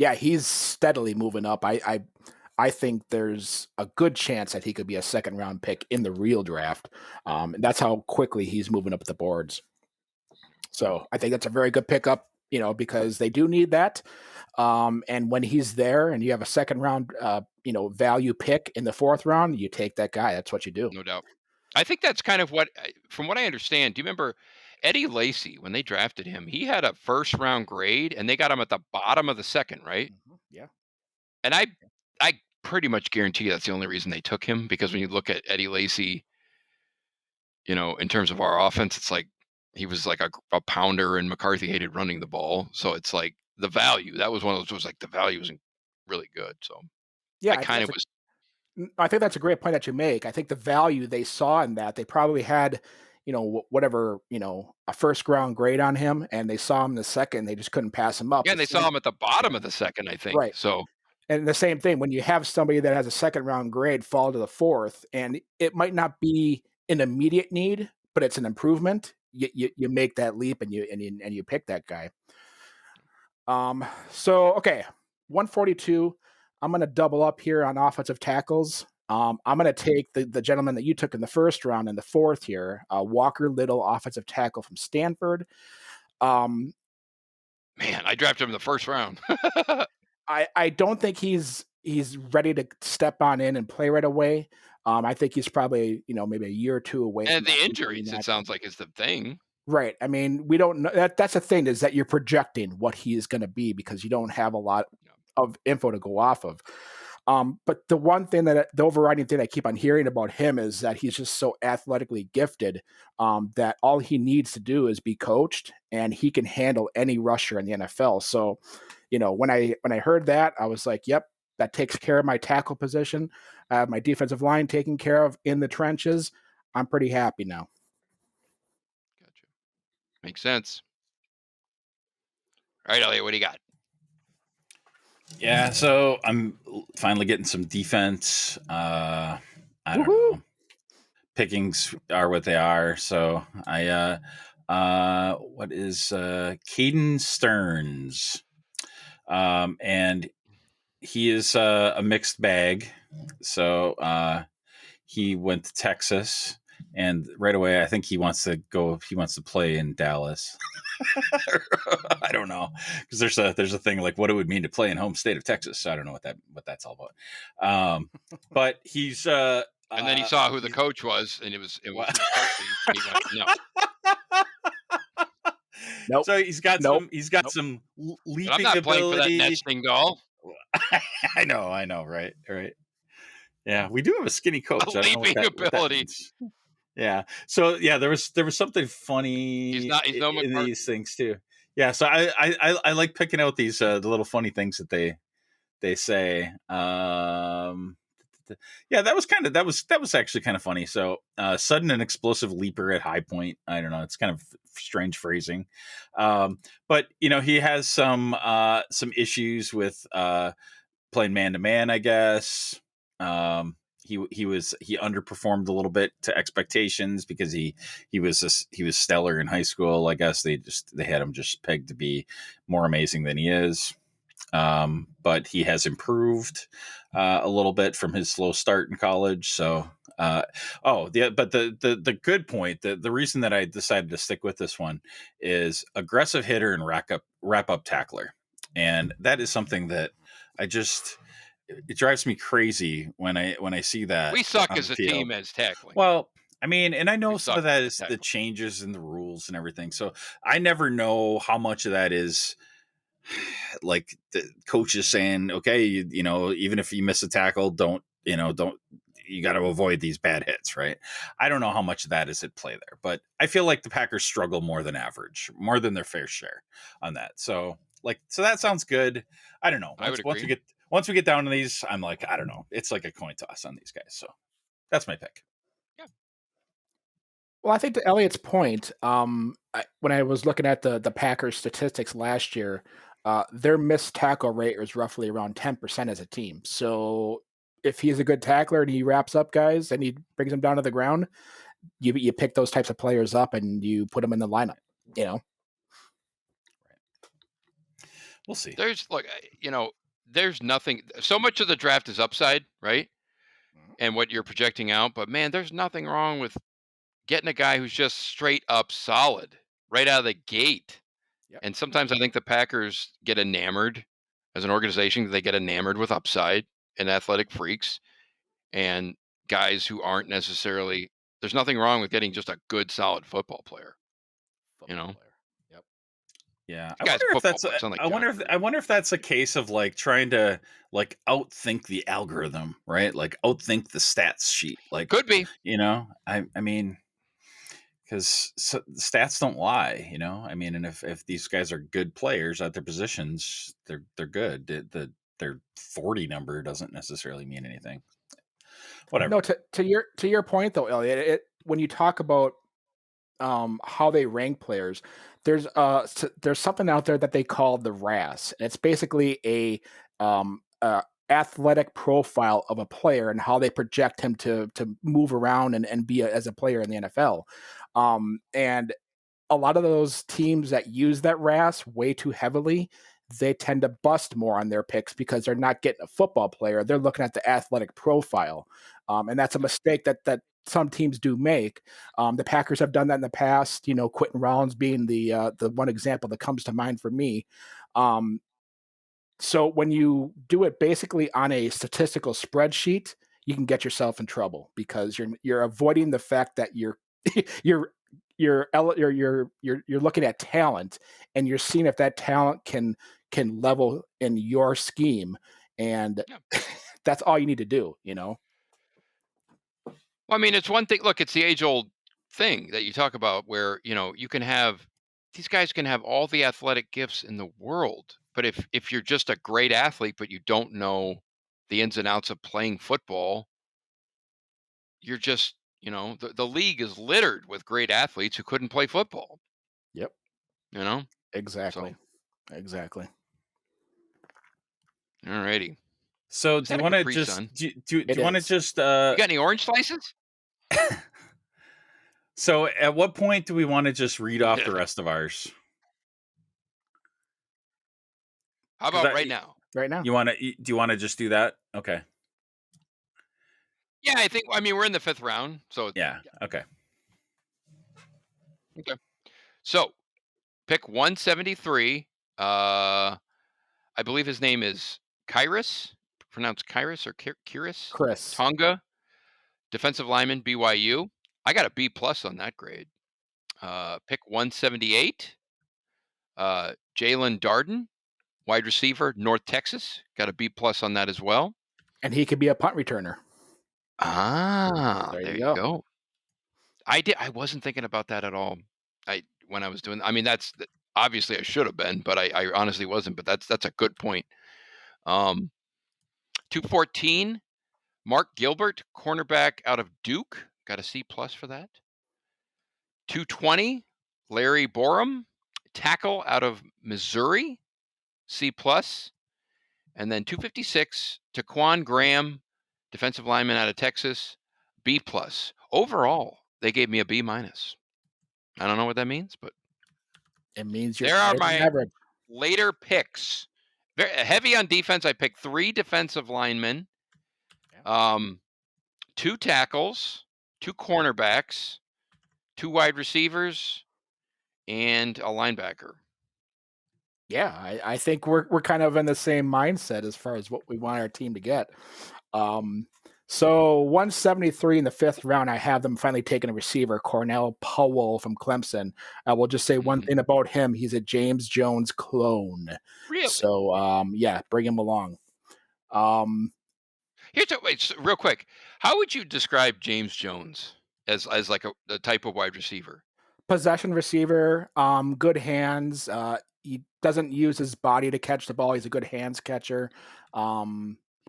Yeah, he's steadily moving up. I think there's a good chance that he could be a second round pick in the real draft. And that's how quickly he's moving up the boards. So I think that's a very good pickup, because they do need that. And when he's there and you have a second round, value pick in the fourth round, you take that guy. That's what you do. No doubt. I think that's kind of what, from what I understand. Do you remember Eddie Lacy when they drafted him? He had a first round grade, and they got him at the bottom of the second, right? Yeah. And I pretty much guarantee that's the only reason they took him, because when you look at Eddie Lacy, in terms of our offense, it's like he was like a pounder, and McCarthy hated running the ball. So it's like the value. That was one of those. Was like the value wasn't really good. So Yeah, I kind of was. I think that's a great point that you make. I think the value they saw in that, they probably had, whatever, a first round grade on him, and they saw him in the second. They just couldn't pass him up. Yeah, and they saw him at the bottom of the second, I think. Right. So, and the same thing when you have somebody that has a second round grade fall to the fourth, and it might not be an immediate need, but it's an improvement. You make that leap and you pick that guy. So okay, 142. I'm going to double up here on offensive tackles. I'm going to take the gentleman that you took in the first round in the fourth here, Walker Little, offensive tackle from Stanford. Man, I drafted him in the first round. I don't think he's ready to step on in and play right away. I think he's probably maybe a year or two away. And the injuries, it sounds like, is the thing. Right. I mean, we don't know. That's the thing, is that you're projecting what he is going to be because you don't have a lot of info to go off of. But the overriding thing I keep on hearing about him is that he's just so athletically gifted that all he needs to do is be coached, and he can handle any rusher in the NFL. So, when I heard that, I was like, yep, that takes care of my tackle position. I have my defensive line taken care of in the trenches. I'm pretty happy now. Gotcha. Makes sense. All right, Elliot, what do you got? Yeah, so I'm finally getting some defense. I don't know. Pickings are what they are. So what is Caden Stearns? And he is a mixed bag. So he went to Texas, and right away I think he wants to play in Dallas. I don't know, because there's a thing like what it would mean to play in home state of Texas. So I don't know what that's all about. But he's and then he saw who the coach was, and it was McCarthy. No. Nope. So he's got some leaping I'm not ability. playing for that nesting doll. I know, right. Yeah, we do have a skinny coach. Leaping ability. Yeah. So yeah, there was something funny in these things too. Yeah. So I like picking out these the little funny things that they say. Yeah, that was actually kind of funny. So sudden and explosive leaper at high point. I don't know. It's kind of strange phrasing. But he has some issues with playing man to man, I guess. He underperformed a little bit to expectations because he was stellar in high school. I guess they had him just pegged to be more amazing than he is. But he has improved a little bit from his slow start in college. So, but the good point, the reason that I decided to stick with this one is aggressive hitter and wrap up tackler, and that is something that it drives me crazy when I see that. We suck as a team as tackling. Well, I mean, and I know some of that is the changes in the rules and everything. So I never know how much of that is like the coaches saying, okay, even if you miss a tackle, don't you got to avoid these bad hits, right? I don't know how much of that is at play there, but I feel like the Packers struggle more than average, more than their fair share on that. So that sounds good. I don't know. Once we get down to these, I'm like, I don't know. It's like a coin toss on these guys. So that's my pick. Yeah. Well, I think to Elliot's point, when I was looking at the Packers statistics last year, their missed tackle rate was roughly around 10% as a team. So if he's a good tackler and he wraps up guys and he brings them down to the ground, you pick those types of players up and you put them in the lineup, We'll see. There's nothing. So much of the draft is upside, right? Mhm. And what you're projecting out. But man, there's nothing wrong with getting a guy who's just straight up solid right out of the gate. Yep. And sometimes I think the Packers get enamored as an organization. They get enamored with upside and athletic freaks and guys who aren't necessarily. There's nothing wrong with getting just a good, solid football player. Football player. Yep. Yeah, The guy's a football player. It's not like John Gruden. I wonder if that's a case of like trying to like outthink the algorithm, right? Like outthink the stats sheet. Like, Could be. I mean, because stats don't lie, I mean, and if these guys are good players at their positions, they're good. Their 40 number doesn't necessarily mean anything. Whatever. No, to your point though, Elliot, when you talk about how they rank players, there's something out there that they call the RAS, and it's basically a athletic profile of a player and how they project him to move around and be as a player in the NFL. And a lot of those teams that use that RAS way too heavily, they tend to bust more on their picks because they're not getting a football player. They're looking at the athletic profile. And that's a mistake that some teams do make. The Packers have done that in the past, Quentin Rollins being the one example that comes to mind for me. So when you do it basically on a statistical spreadsheet, you can get yourself in trouble because you're avoiding the fact that you're you're you're looking at talent and you're seeing if that talent can level in your scheme, and Yeah. that's all you need to do. Well, I mean, it's one thing. Look, it's the age-old thing that you talk about, where you can have these guys can have all the athletic gifts in the world, but if you're just a great athlete, but you don't know the ins and outs of playing football, you're just the league is littered with great athletes who couldn't play football. Yep. You know. Exactly. So, Exactly. all righty. So Is do you that a want to Capri just Sun? do you It want to is. just You got any orange slices? so at what point do we want to just read off the rest of ours? How 'Cause about right now? Right now. do you want to just do that? Okay. Yeah, I mean, we're in the 5th round, so Yeah. Okay. okay. So, pick 173. I believe his name is Kyrus, pronounced Kyrus or Kyrus Chris. Tonga, defensive lineman, BYU. I got a B+ on that grade. Pick 178. Jalen Darden, wide receiver, North Texas. Got a B+ on that as well. And he could be a punt returner. There There you you go. go. I wasn't thinking about that at all. When I was doing. I mean, obviously I should have been, but I honestly wasn't. But that's a good point. 214. Mark Gilbert, cornerback out of Duke. Got a C+ for that. 220. Larry Borum, tackle out of Missouri. C+. And then 256. Taquan Graham, defensive lineman out of Texas. B+. Overall, they gave me a B-. I don't know what that means, but It means you're there are higher than my average. later picks. Very heavy on defense. I picked 3 defensive linemen, 2 tackles, 2 cornerbacks, 2 wide receivers, and a linebacker. Yeah, I think we're kind of in the same mindset as far as what we want our team to get. So 173 in the 5th round, I have them finally taking a receiver, Cornell Powell from Clemson. I will just say one thing about him: he's a James Jones clone. Really? So yeah, bring him along. Wait, real quick. How would you describe James Jones as like a type of wide receiver? Possession receiver, good hands. He doesn't use his body to catch the ball. He's a good hands catcher.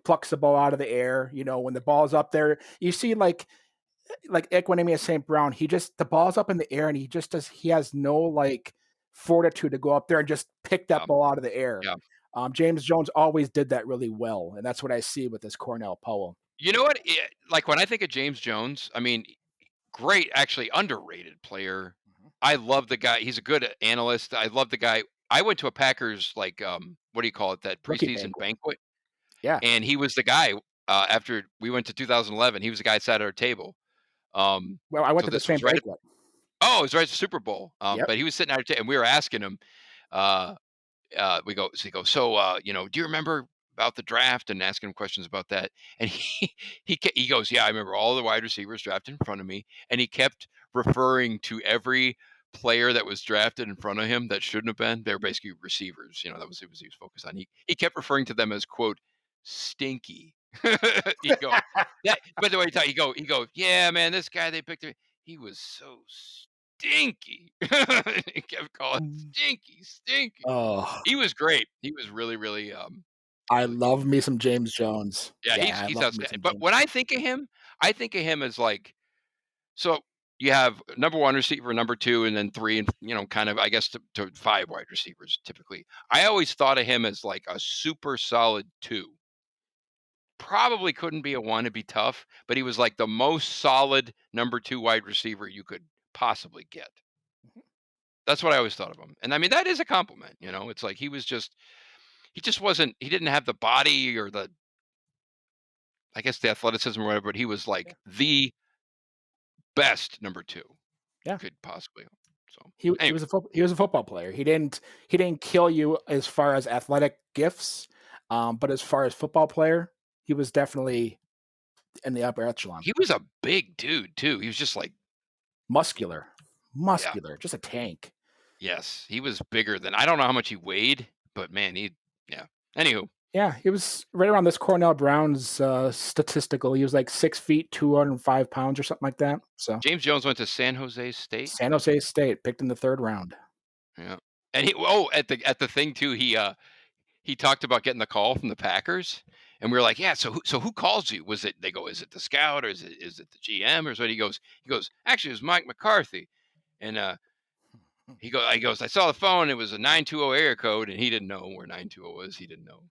Plucks the ball out of the air. When the ball's up there, you see like Equinemius St. Brown, the ball's up in the air and he has no like fortitude to go up there and just pick that ball out of the air. Yeah. James Jones always did that really well. And that's what I see with this Cornell Powell. You know what? Like when I think of James Jones, I mean, great, actually underrated player. I love the guy. He's a good analyst. I love the guy. I went to a Packers what do you call it? That Rookie preseason banquet. banquet, Yeah. and he was the guy. After we went to 2011, he was the guy that sat at our table. Well, I went So to the this same was right. banquet. Oh, it was right at the Super Bowl. Yep. But he was sitting at our table, and we were asking him. Uh, we go. So he goes. So do you remember about the draft? And asking him questions about that. And he goes, yeah, I remember all the wide receivers drafted in front of me, and he kept referring to every player that was drafted in front of him that shouldn't have been. They're basically receivers. That was he was focused on. He kept referring to them as quote stinky. he go that. By the way, he go, yeah, man, this guy they picked, he was so stinky. He kept calling stinky, stinky. Oh, He was great. He was really, really, I really good. love me some James Jones. Yeah, Yeah, I he's love me outstanding. some But James when Jones. I think of him as so you have number one receiver, number two, and then three, and kind of I guess to five wide receivers typically. I always thought of him as like a super solid two. Probably couldn't be a one; it'd be tough. But he was like the most solid number two wide receiver you could possibly get. That's what I always thought of him. And I mean, that is a compliment. It's like he just wasn't. He didn't have the body or I guess the athleticism or whatever. But he was like the best number two Yeah. could possibly. So He anyway, was a football player. He didn't kill you as far as athletic gifts, but as far as football player, he was definitely in the upper echelon. he was a big dude too. He was just like, Muscular, yeah, just a tank. yes, he was bigger than I don't know how much he weighed, but man, yeah. Anywho, Yeah, he was right around this Cornell Brown's statistical. He was like 6 feet, 205 pounds, or something like that. So James Jones went to San Jose State. San Jose State picked in the 3rd round. Yeah, and at the thing too, he talked about getting the call from the Packers, and we were like, yeah. So who calls you? Was it they go? Is it the scout or is it the GM or so? He goes. Actually, it was Mike McCarthy, and he goes. I saw the phone. It was a 920 area code, and he didn't know where 920 was. He didn't know.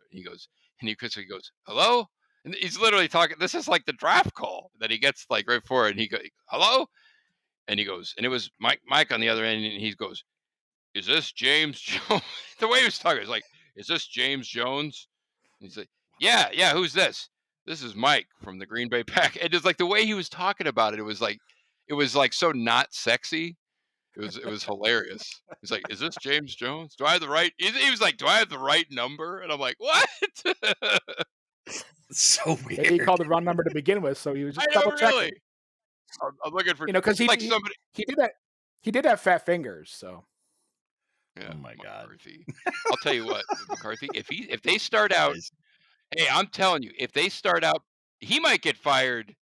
He goes and he goes hello, and he's literally talking. This is like the draft call that he gets like right before it, and he goes hello, and he goes and it was Mike on the other end, and he goes, is this James Jones? The way he was talking, is like, is this James Jones? And he's like, yeah, who's this? This is Mike from the Green Bay Pack. And it's like the way he was talking about it, it was like so not sexy. It was hilarious. He's like, is this James Jones? Do I have the right? He was like, do I have the right number? And I'm like, what? It's so He weird. called the wrong number to begin with, so he was I just know, double checking. really. I'm looking for, Because like somebody. he did that. He did have fat fingers, so Yeah, Oh my God. McCarthy. I'll tell you what, McCarthy. If they start out, Guys, hey, I'm telling you, if they start out, he might get fired.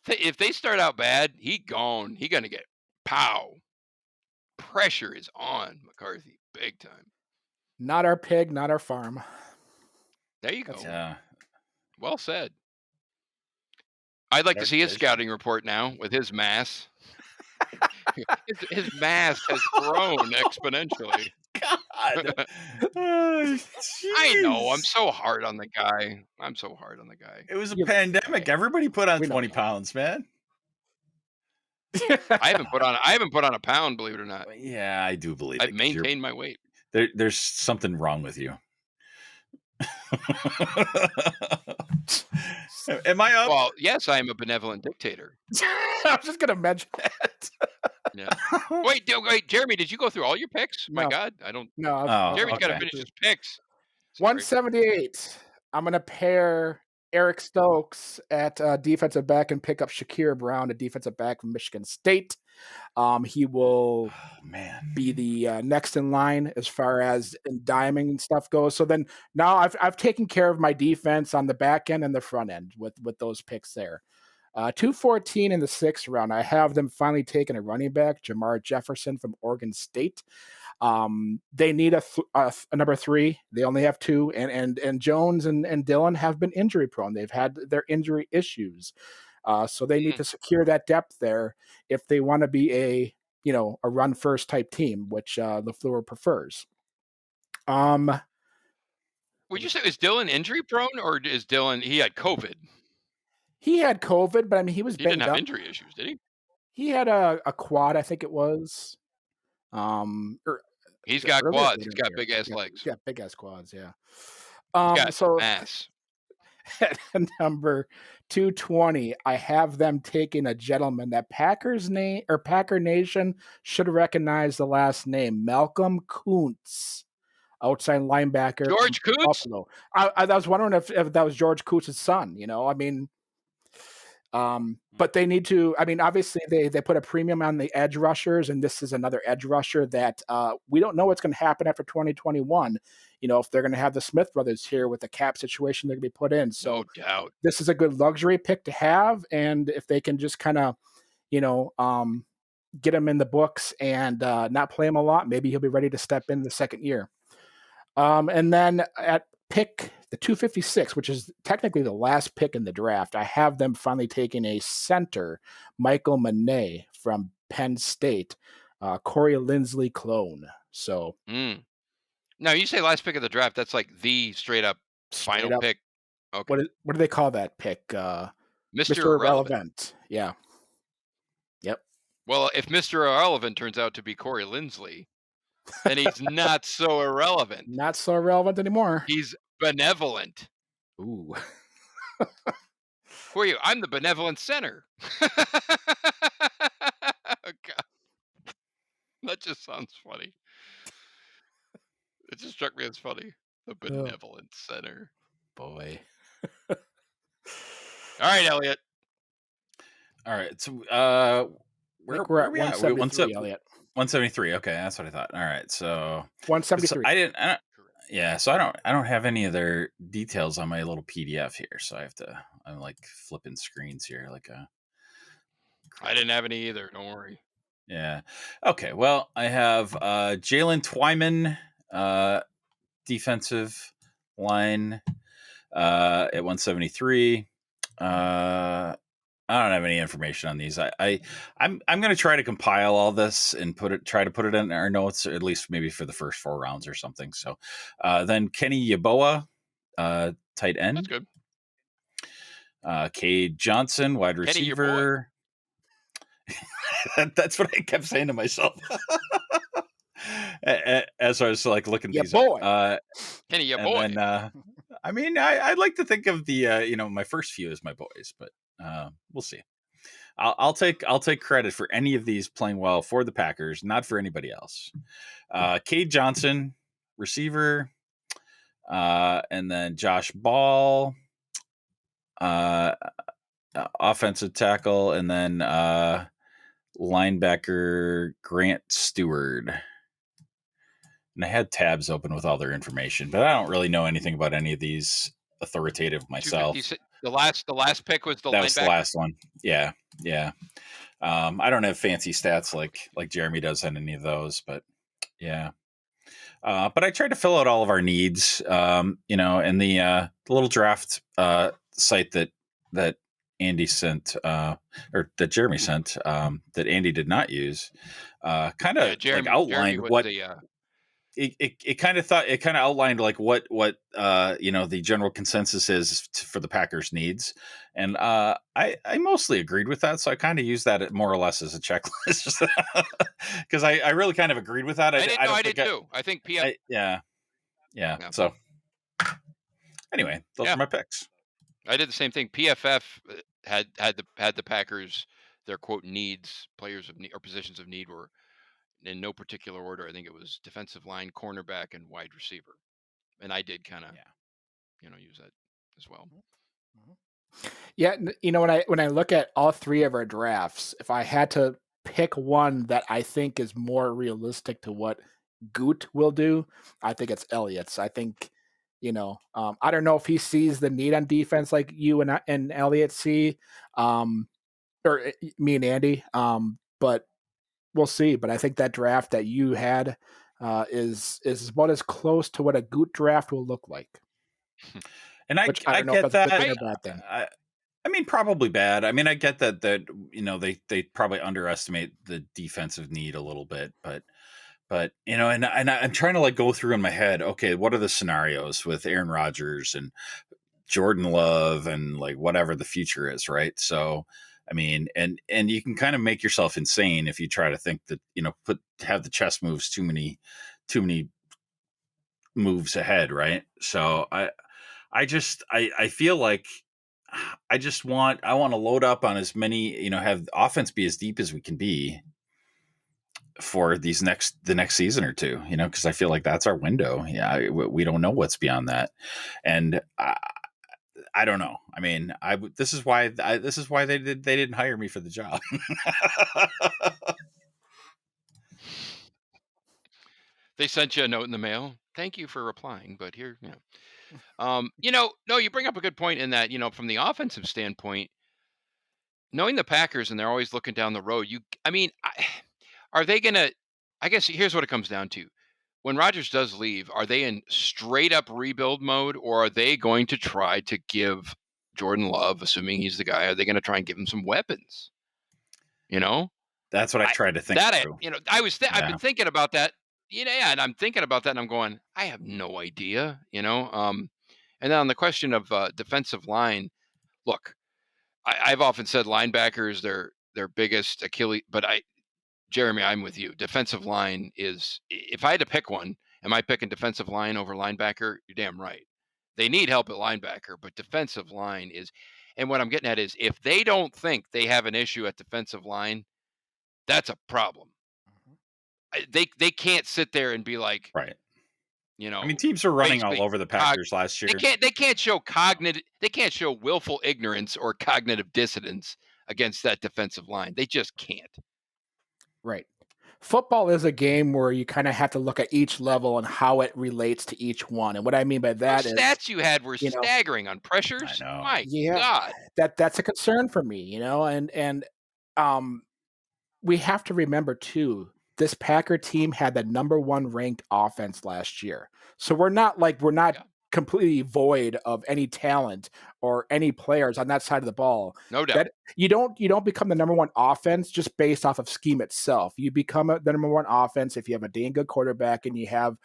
If they start out bad, he gone. He gonna get pow. Pressure is on McCarthy, big time. not our pig, not our farm. There you go. That's- yeah. Well said. I'd like to Dark see his vision. scouting report now with his mass. his mass has grown exponentially. God. I know. I'm Jeez. so hard on the guy. It was a You- pandemic. Everybody put on We know 20 that. pounds, man. I haven't put on a pound, believe it or not. Yeah, I do believe I've it. 'Cause you're- maintained my weight. there's something wrong with you. Am I up? Well, yes, I am a benevolent dictator. I was just gonna mention that. Yeah. Wait, Jeremy, did you go through all your picks? My No. God, I don't. No, Oh, Jeremy's got to okay. finish his picks. Sorry. 178. I'm gonna pair Eric Stokes at defensive back and pick up Shakir Brown, a defensive back from Michigan State. He will Oh, man. be the next in line as far as in diming and stuff goes. So then now I've taken care of my defense on the back end and the front end with those picks there. 214 in the 6th round. I have them finally taking a running back, Jamar Jefferson from Oregon State. They need a number 3. They only have 2, and Jones and Dillon have been injury prone. They've had their injury issues. So they need to secure that depth there if they want to be a run first type team, which LaFleur prefers. Would you say is Dylan injury prone, or is Dylan he had COVID? He had COVID, but I mean he was He didn't banged have up. injury issues, did he? He had a quad, I think it was. Or He's got earlier quads. later He's in the got year. big ass Yeah, legs. yeah, big ass quads. Yeah. He's got So mass. at number 220, I have them taking a gentleman that Packer Nation should recognize the last name, Malcolm Kuntz, outside linebacker. George from Coots? Buffalo. I was wondering if that was George Kuntz's son. I mean, but they need to. I mean, obviously they put a premium on the edge rushers, and this is another edge rusher that we don't know what's going to happen after 2021. If they're going to have the Smith brothers here with the cap situation they're going to be put in. So No doubt. this is a good luxury pick to have, and if they can just kind of, get him in the books and not play him a lot, maybe he'll be ready to step in the second year. And then at pick the 256, which is technically the last pick in the draft, I have them finally taking a center, Michael Manet from Penn State, Corey Linsley clone. So now you say last pick of the draft. That's like the straight up final pick. Okay. What do they call that pick? Mr. Irrelevant. Yeah. Yep. Well, if Mr. Irrelevant turns out to be Corey Linsley, then he's not so irrelevant. Not so irrelevant anymore. He's benevolent. Ooh. Who are you? I'm the benevolent center. God. That just sounds funny. It just struck me as funny. The benevolent center. Boy. All right, Elliot. All right. So we're at 173, Elliot. 173. Okay, that's what I thought. All right. So 173. So I don't have any of their details on my little PDF here. So I'm like flipping screens here I didn't have any either. Don't worry. Yeah. Okay. Well, I have Jalen Twyman, defensive line at 173. I don't have any information on these. I'm going to try to compile all this and try to put it in our notes, or at least maybe for the first 4 rounds or something. So then Kenny Yeboah, tight end. That's good. Cade Johnson, wide receiver. That's what I kept saying to myself as I was like looking these up. Kenny, your boy. And, I mean, I'd like to think of the my first few as my boys, but we'll see. I'll take credit for any of these playing well for the Packers, not for anybody else. Cade Johnson, receiver, and then Josh Ball, offensive tackle, and then linebacker Grant Stewart. And I had tabs open with all their information, but I don't really know anything about any of these authoritative myself. The last pick was that was the last one. Yeah. I don't have fancy stats like Jeremy does on any of those, but yeah. But I tried to fill out all of our needs, in the little draft site that Andy sent, or that Jeremy sent, that Andy did not use. Kind of outlined what. It kind of outlined like what the general consensus is for the Packers needs, and I mostly agreed with that, so I kind of used that more or less as a checklist because I really kind of agreed with that. I did too. I think PF. Yeah. So anyway, those are my picks. I did the same thing. PFF had the Packers, their quote needs, players of need or positions of need were in no particular order. I think it was defensive line, cornerback, and wide receiver. And I did kind of, use that as well. Yeah, when I look at all 3 of our drafts, if I had to pick one that I think is more realistic to what Goot will do, I think it's Elliott's. I think, I don't know if he sees the need on defense like you and Elliott see, or me and Andy, but we'll see. But I think that draft that you had is about as close to what a Goot draft will look like. And I get that. I mean, probably bad. I mean, I get that they probably underestimate the defensive need a little bit, but and I'm trying to go through in my head. Okay, what are the scenarios with Aaron Rodgers and Jordan Love and whatever the future is, right? So. I mean, and you can kind of make yourself insane if you try to think that, have the chess moves too many too many moves ahead, right? So I feel like I want to load up on as many, have offense be as deep as we can be for the next season or two, because I feel like that's our window. Yeah, we don't know what's beyond that, and I don't know. I mean, this is why they didn't hire me for the job. They sent you a note in the mail. Thank you for replying, but here, no, you bring up a good point in that, from the offensive standpoint, knowing the Packers and they're always looking down the road, are they going to, I guess here's what it comes down to. When Rodgers does leave, are they in straight up rebuild mode, or are they going to try to give Jordan Love, assuming he's the guy, are they going to try and give him some weapons? That's what I tried to think through. I've been thinking about that. And I'm thinking about that and I'm going, I have no idea, and then on the question of defensive line, look, I've often said linebackers, their biggest Achilles, but Jeremy, I'm with you. Defensive line is, if I had to pick one, am I picking defensive line over linebacker? You're damn right. They need help at linebacker, but defensive line is, and what I'm getting at is if they don't think they have an issue at defensive line, that's a problem. They can't sit there and be like, right. I mean, teams are running all over the Packers last year. They can't show willful ignorance or cognitive dissonance against that defensive line. They just can't. Right. Football is a game where you kind of have to look at each level and how it relates to each one. And what I mean by that is stats you had were staggering on pressures. I know. My God, that's a concern for me. And we have to remember too, this Packer team had the number 1 ranked offense last year. So we're not completely void of any talent or any players on that side of the ball. No doubt. That you don't become the number 1 offense just based off of scheme itself. You become the number 1 offense if you have a dang good quarterback and you have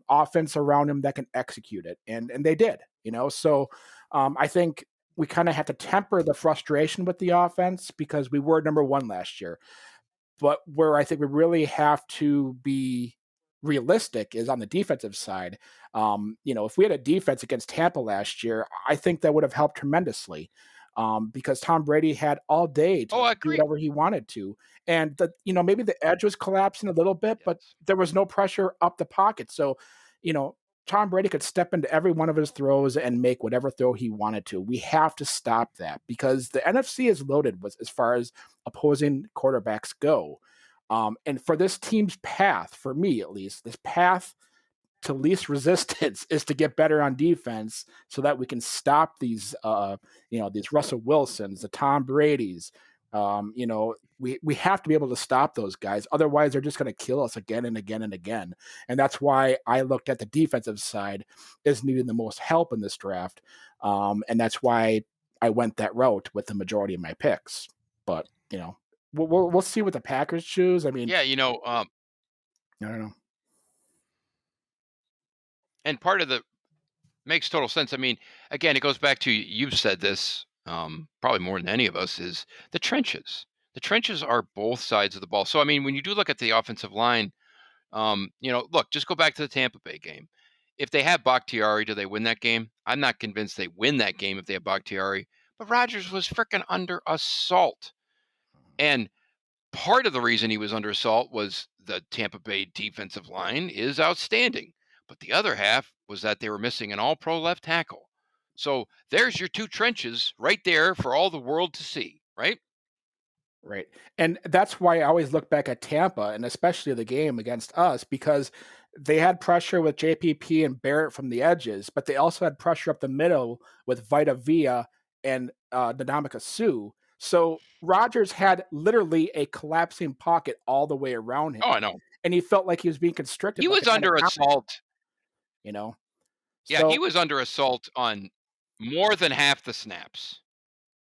offense around him that can execute it. And they did, So I think we kind of have to temper the frustration with the offense because we were number 1 last year. But where I think we really have to be realistic is on the defensive side. If we had a defense against Tampa last year, I think that would have helped tremendously because Tom Brady had all day to do whatever he wanted to. And maybe the edge was collapsing a little bit, but there was no pressure up the pocket. So, Tom Brady could step into every one of his throws and make whatever throw he wanted to. We have to stop that because the NFC is loaded as far as opposing quarterbacks go. And for this team's path, for me at least, this path to least resistance is to get better on defense so that we can stop these Russell Wilsons, the Tom Bradys. We have to be able to stop those guys. Otherwise, they're just going to kill us again and again and again. And that's why I looked at the defensive side as needing the most help in this draft. And that's why I went that route with the majority of my picks. But, we'll see what the Packers choose. I mean, I don't know. And part of makes total sense. I mean, again, it goes back to, you've said this probably more than any of us, is the trenches. The trenches are both sides of the ball. So, I mean, when you do look at the offensive line, look, just go back to the Tampa Bay game. If they have Bakhtiari, do they win that game? I'm not convinced they win that game if they have Bakhtiari. But Rodgers was freaking under assault. And part of the reason he was under assault was the Tampa Bay defensive line is outstanding. But the other half was that they were missing an all-pro left tackle. So there's your 2 trenches right there for all the world to see, right? Right. And that's why I always look back at Tampa and especially the game against us because they had pressure with JPP and Barrett from the edges, but they also had pressure up the middle with Vita Vea and Ndamukong Suh. So Rodgers had literally a collapsing pocket all the way around him. Oh, I know. And he felt like he was being constricted. He was under assault. Yeah, he was under assault on more than half the snaps.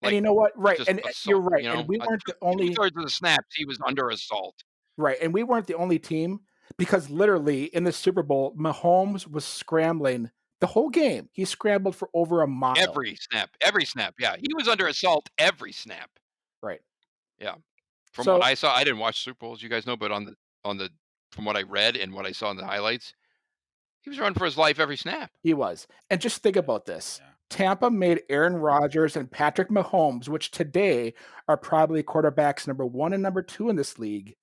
And you know what? Right. And you're right. And we weren't the only 2/3 of the snaps he was under assault. Right. And we weren't the only team because literally in the Super Bowl, Mahomes was scrambling the whole game. He scrambled for over a mile. Every snap. Yeah. He was under assault every snap. Right. Yeah. From what I saw, I didn't watch Super Bowls, you guys know, but on the from what I read and what I saw in the highlights, he was running for his life every snap. He was. And just think about this. Yeah. Tampa made Aaron Rodgers and Patrick Mahomes, which today are probably quarterbacks number 1 and number 2 in this league,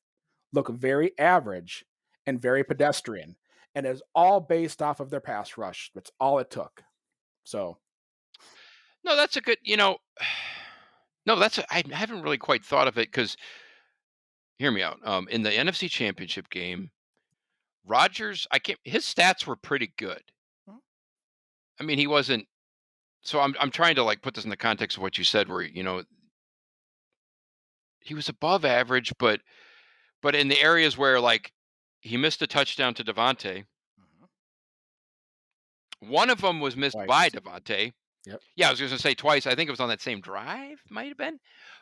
look very average and very pedestrian. And it was all based off of their pass rush. That's all it took. So No, that's a good, no, I haven't really quite thought of it because hear me out. In the NFC Championship game, Rodgers, his stats were pretty good. Mhm. I mean, he wasn't. So I'm trying to like put this in the context of what you said, where he was above average, but in the areas where like he missed a touchdown to Devontae, one of them was missed by twice. Devontae. Yep. Yeah, I was going to say twice. I think it was on that same drive, might have been,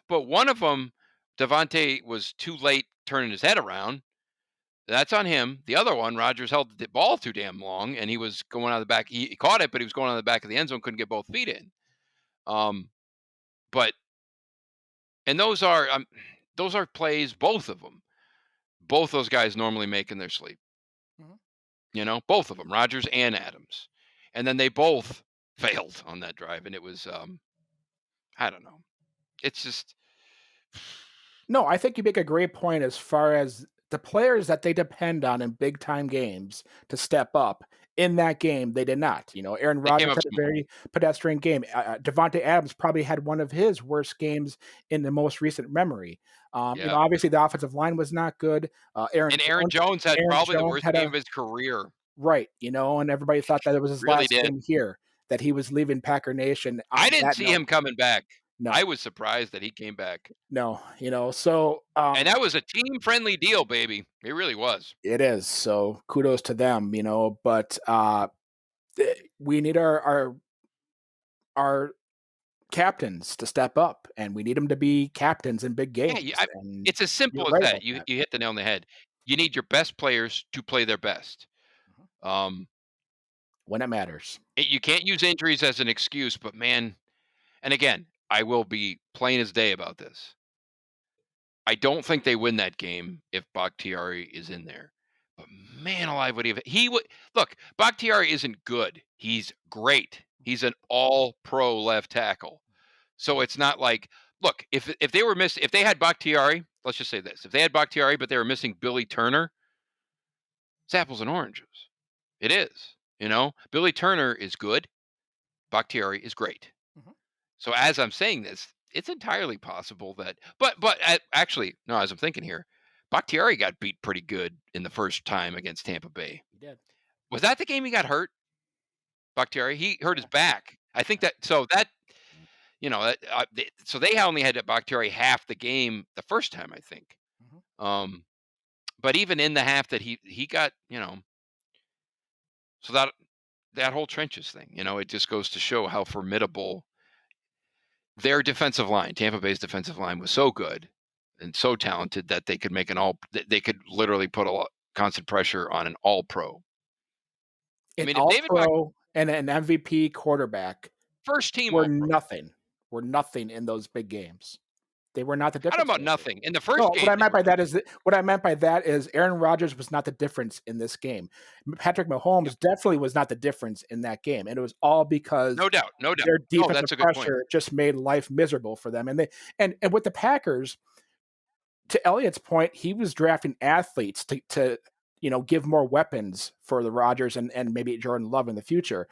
but one of them, Devontae was too late turning his head around. That's on him. The other one, Rodgers held the ball too damn long, and he was going on the back. He caught it, but he was going on the back of the end zone, couldn't get both feet in. But and those are plays, both of them. Both those guys normally make in their sleep. Mhm. Both of them, Rodgers and Adams, and then they both failed on that drive, and it was I don't know. It's just No, I think you make a great point as far as the players that they depend on in big time games to step up. In that game, they did not. Aaron they came Rodgers up had a small. very pedestrian game. Devontae Adams probably had one of his worst games in the most recent memory. Yeah. Obviously the offensive line was not good. Aaron Jones had Aaron probably the Jones worst had game of his career. right, and everybody thought that it was his Really last did. game here, that he was leaving Packer Nation. I didn't see him coming back. No. I was surprised that he came back. No, so And that was a team-friendly deal, baby. It really was. it is. So kudos to them, but we need our captains to step up, and we need them to be captains in big games. Yeah, it's as simple you're as right that. about You hit the nail on the head. You need your best players to play their best. When it matters. You can't use injuries as an excuse, but man, and again, I will be plain as day about this. I don't think they win that game if Bakhtiari is in there. But man alive, he would look, Bakhtiari isn't good. He's great. He's an all-pro left tackle. So it's not like, look, if they had Bakhtiari, let's just say this. If they had Bakhtiari, but they were missing Billy Turner, it's apples and oranges. It is. Billy Turner is good. Bakhtiari is great. So as I'm saying this, it's entirely possible that, but actually, no, as I'm thinking here, Bakhtiari got beat pretty good in the first time against Tampa Bay. He did. Was that the game he got hurt? Bakhtiari, he hurt his back. I think that, so they only had Bakhtiari half the game the first time, I think. But even in the half that he got, so that whole trenches thing, it just goes to show how formidable their defensive line, Tampa Bay's defensive line, was so good and so talented that they could they could literally put constant pressure on an all-pro. An all-pro and an MVP quarterback first team were nothing in those big games. They were not the difference. I don't know about nothing in the first game. What I meant by that is Aaron Rodgers was not the difference in this game. Patrick Mahomes definitely was not the difference in that game, and it was all because no doubt their defensive pressure just made life miserable for them. And with the Packers, to Elliott's point, he was drafting athletes to give more weapons for the Rodgers and maybe Jordan Love in the future.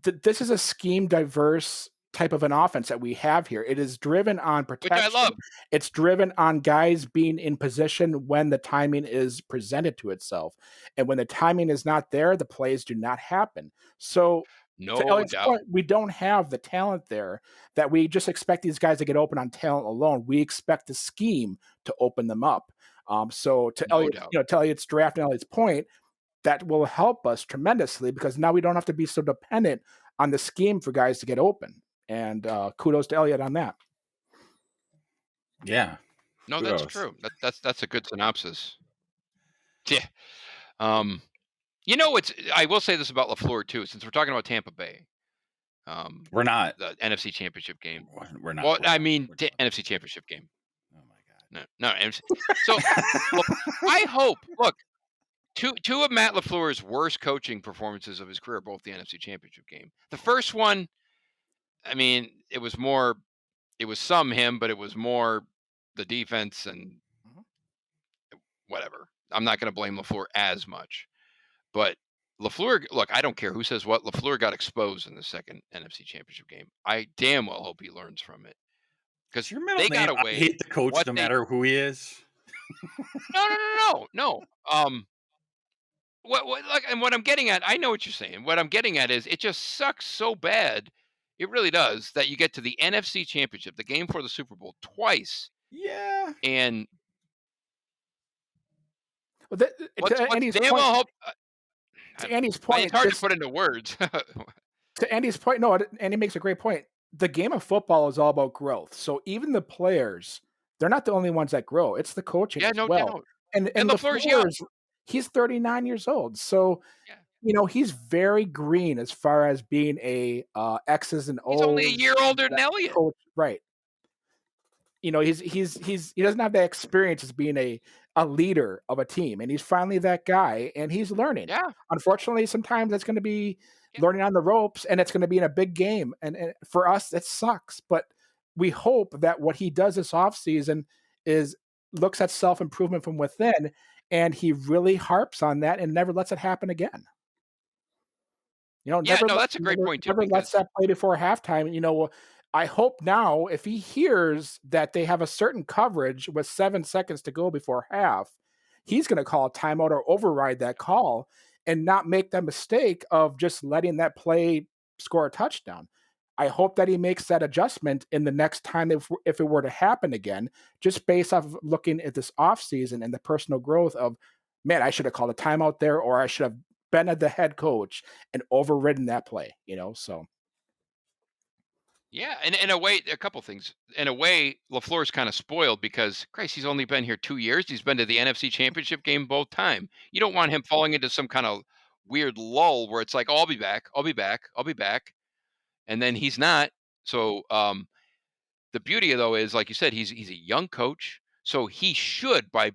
This is a scheme diverse type of an offense that we have here. It is driven on protection. Which I love. It's driven on guys being in position when the timing is presented to itself. And when the timing is not there, the plays do not happen. So no to Elliott's doubt. point, we don't have the talent there that we just expect these guys to get open on talent alone. We expect the scheme to open them up. So to Elliott's draft and Elliott's point, that will help us tremendously because now we don't have to be so dependent on the scheme for guys to get open. And kudos to Elliott on that. Yeah. No, kudos. That's true. That's a good synopsis. Yeah. I will say this about LaFleur too, since we're talking about Tampa Bay. We're not the NFC Championship game. We're not. Well, I mean, NFC Championship game. Oh my God. No. So look, I hope. Look, two of Matt LaFleur's worst coaching performances of his career, both the NFC Championship game. The first one, I mean, it was some him, but it was more the defense and whatever. I'm not going to blame LaFleur as much, but LaFleur, look, I don't care who says what. LaFleur got exposed in the second NFC Championship game. I damn well hope he learns from it because Your middle they name. got I away. hate the coach, What no they matter who he is. no. What like, and what I'm getting at, I know what you're saying. What I'm getting at is it just sucks so bad. It really does that you get to the NFC Championship, the game for the Super Bowl twice, Yeah. and Well, what's to Andy's damn point, well hope. to Andy's Well, point, it's hard to just- put into words. to Andy's point, no, Andy makes a great point. The game of football is all about growth. So even the players, they're not the only ones that grow. It's the coaching Yeah, as no well. doubt. And And LaFleur's young. he's 39 years old. So Yeah. he's very green as far as being a X's and O's. He's only a year older than Elliott. coach, right? He doesn't have that experience as being a leader of a team, and he's finally that guy, and he's learning. Yeah. Unfortunately, sometimes that's going to be Yeah. learning on the ropes, and it's going to be in a big game, and for us, it sucks. But we hope that what he does this offseason is looks at self improvement from within, and he really harps on that and never lets it happen again. Yeah, never no, let- that's a great never- point, too, Never lets that play before halftime. I hope now if he hears that they have a certain coverage with 7 seconds to go before half, he's going to call a timeout or override that call and not make the mistake of just letting that play score a touchdown. I hope that he makes that adjustment in the next time if it were to happen again, just based off of looking at this offseason and the personal growth of, man, I should have called a timeout there, or I should have been at the head coach and overridden that play, so. Yeah, and in a way, a couple things. In a way, LaFleur's kind of spoiled because, Christ, he's only been here 2 years. He's been to the NFC Championship game both time. You don't want him falling into some kind of weird lull where it's like, oh, I'll be back, and then he's not. So the beauty, though, is like you said, he's a young coach, so he should by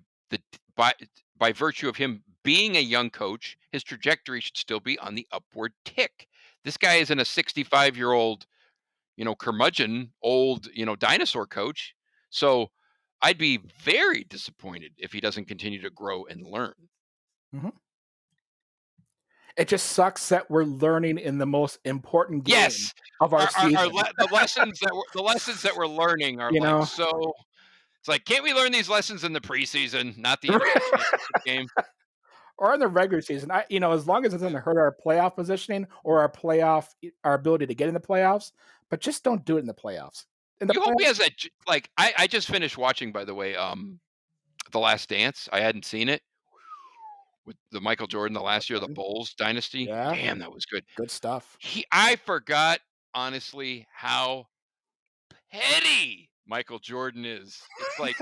virtue of him being a young coach, his trajectory should still be on the upward tick. This guy isn't a 65-year-old. Curmudgeon, old, dinosaur coach. So I'd be very disappointed if he doesn't continue to grow and learn. It just sucks that we're learning in the most important game Yes, of our season. the lessons that we're learning are like so. It's like, can't we learn these lessons in the preseason, not the NFC game? Or in the regular season, as long as it doesn't hurt our playoff positioning or our ability to get in the playoffs, but just don't do it in the playoffs. You hope he has that. Like, I just finished watching, by the way, The Last Dance. I hadn't seen it with the Michael Jordan, the last year of the Bulls dynasty. Yeah. Damn, that was good. Good stuff. I forgot, honestly, how petty Michael Jordan is. It's like,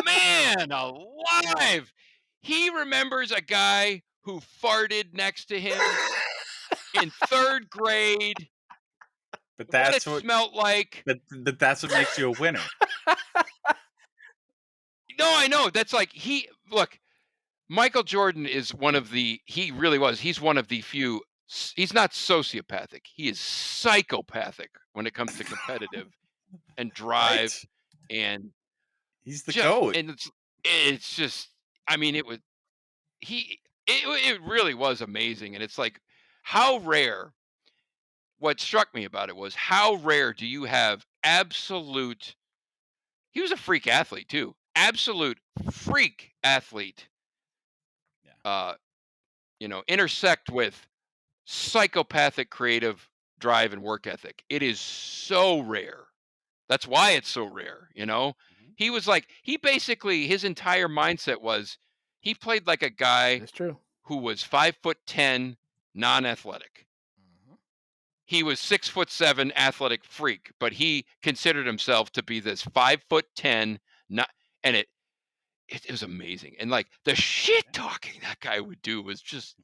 man alive. He remembers a guy who farted next to him in 3rd grade. But What it smelled like. But that's what makes you a winner. No, I know. That's like look, Michael Jordan is he really was. He's one of the few. He's not sociopathic. He is psychopathic when it comes to competitive and drive, Right. and He's the GOAT. And it's just, I mean, it really was amazing. And it's like, how rare. What struck me about it was how rare do you have absolute. He was a freak athlete too. Absolute freak athlete. Intersect with psychopathic creative drive and work ethic. It is so rare. That's why it's so rare. He was like, his entire mindset was he played like a guy That's true. who was 5'10", non-athletic. He was 6'7", athletic freak, but he considered himself to be this 5'10", and it was amazing. And like the shit talking that guy would do was just,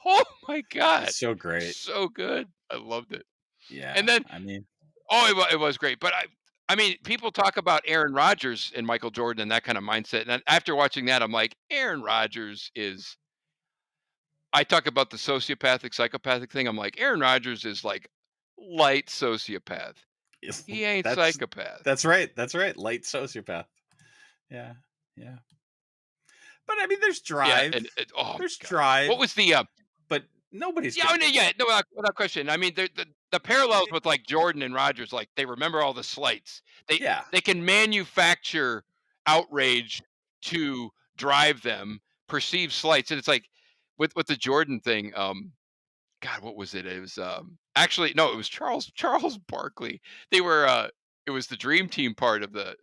oh my God, so great, so good. I loved it. Yeah, and then I mean, it was great. But I mean, people talk about Aaron Rodgers and Michael Jordan and that kind of mindset. And after watching that, I'm like, Aaron Rodgers is. I talk about the sociopathic, psychopathic thing. I'm like, Aaron Rodgers is like light sociopath. He ain't psychopath. That's right. That's right. Light sociopath. Yeah. Yeah. But I mean, there's drive. Yeah, and there's God. drive. What was the? But nobody's. Yeah, no, without question. I mean, the parallels with like Jordan and Rodgers, like they remember all the slights. They can manufacture outrage to drive them, perceive slights, and it's like with the Jordan thing. God, what was it? It was actually no, it was Charles Barkley. They were it was the Dream Team part of the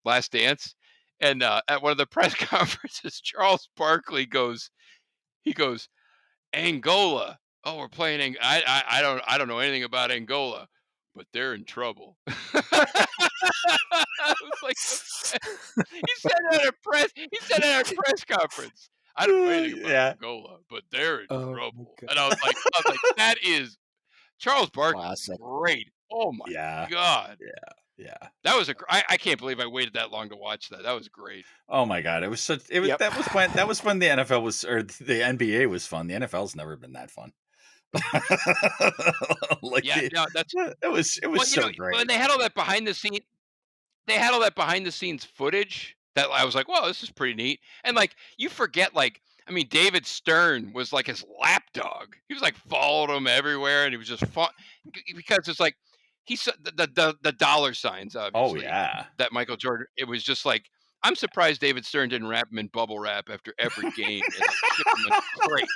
Last Dance, and at one of the press conferences, Charles Barkley goes, Angola. Oh, we're playing. I don't know anything about Angola, but they're in trouble. I was like, he said it at a press conference. I don't know anything about Angola, but they're in trouble. And I was like, that is Charles Barkley. Classic. Great. Oh my God. Yeah. That was I can't believe I waited that long to watch that. That was great. Oh my God. It was that was when the NFL was, or the NBA was fun. The NFL's never been that fun. It was so great. When they had all that behind the scenes footage that I was like, "Whoa, this is pretty neat." And like, you forget, like, I mean, David Stern was like his lapdog. He was like followed him everywhere, and he was just fun because it's like he's the dollar signs. Obviously, that Michael Jordan. It was just like, I'm surprised David Stern didn't wrap him in bubble wrap after every game and like,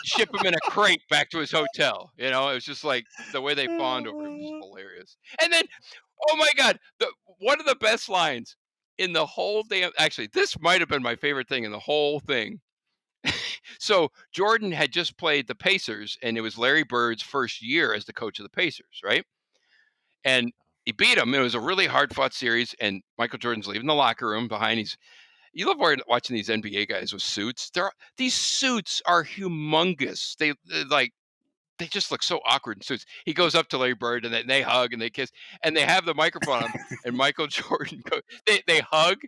ship him in a crate back to his hotel. You know, it was just like the way they fawned over him was hilarious. And then, oh my God, one of the best lines in the whole damn. Actually, this might have been my favorite thing in the whole thing. So Jordan had just played the Pacers, and it was Larry Bird's first year as the coach of the Pacers, right? And he beat him. It was a really hard-fought series, and Michael Jordan's leaving the locker room behind. You love watching these NBA guys with suits. These suits are humongous. They just look so awkward in suits. He goes up to Larry Bird, and they hug and they kiss, and they have the microphone on, and Michael Jordan they hug,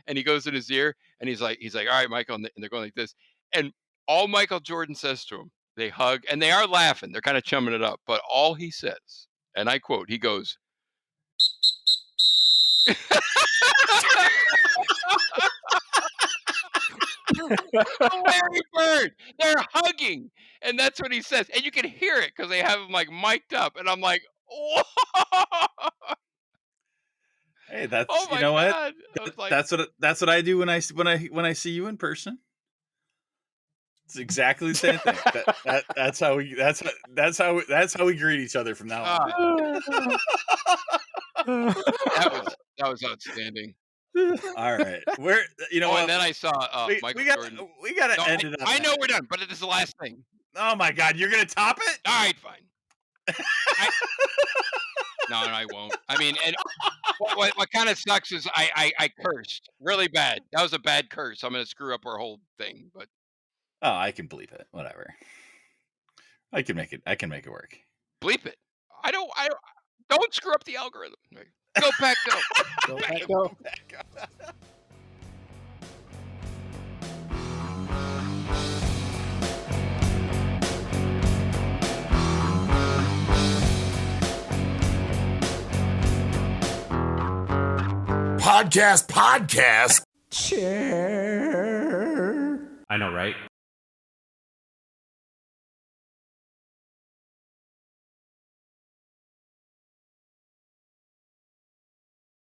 and he goes in his ear, and he's like, all right, Michael, and they're going like this, and all Michael Jordan says to him, they hug, and they are laughing. They're kind of chumming it up, but all he says, and I quote, he goes, Larry Bird, they're hugging, and that's what he says, and you can hear it because they have him like mic'd up, and I'm like, whoa! Hey, that's you know God. What? That's what I do when I see you in person. It's exactly the same thing. That's how we greet each other from now on. That was outstanding. All right, what? And then I saw Michael Jordan. We got to end it. I know we're done, but it is the last thing. Oh my God, you're gonna top it? All right, fine. No, I won't. I mean, and what kind of sucks is I cursed really bad. That was a bad curse. I'm gonna screw up our whole thing, but. Oh, I can bleep it. Whatever. I can make it work. Bleep it. I don't screw up the algorithm. Go Pack, go. Go Pack, go. Podcast. I know, right?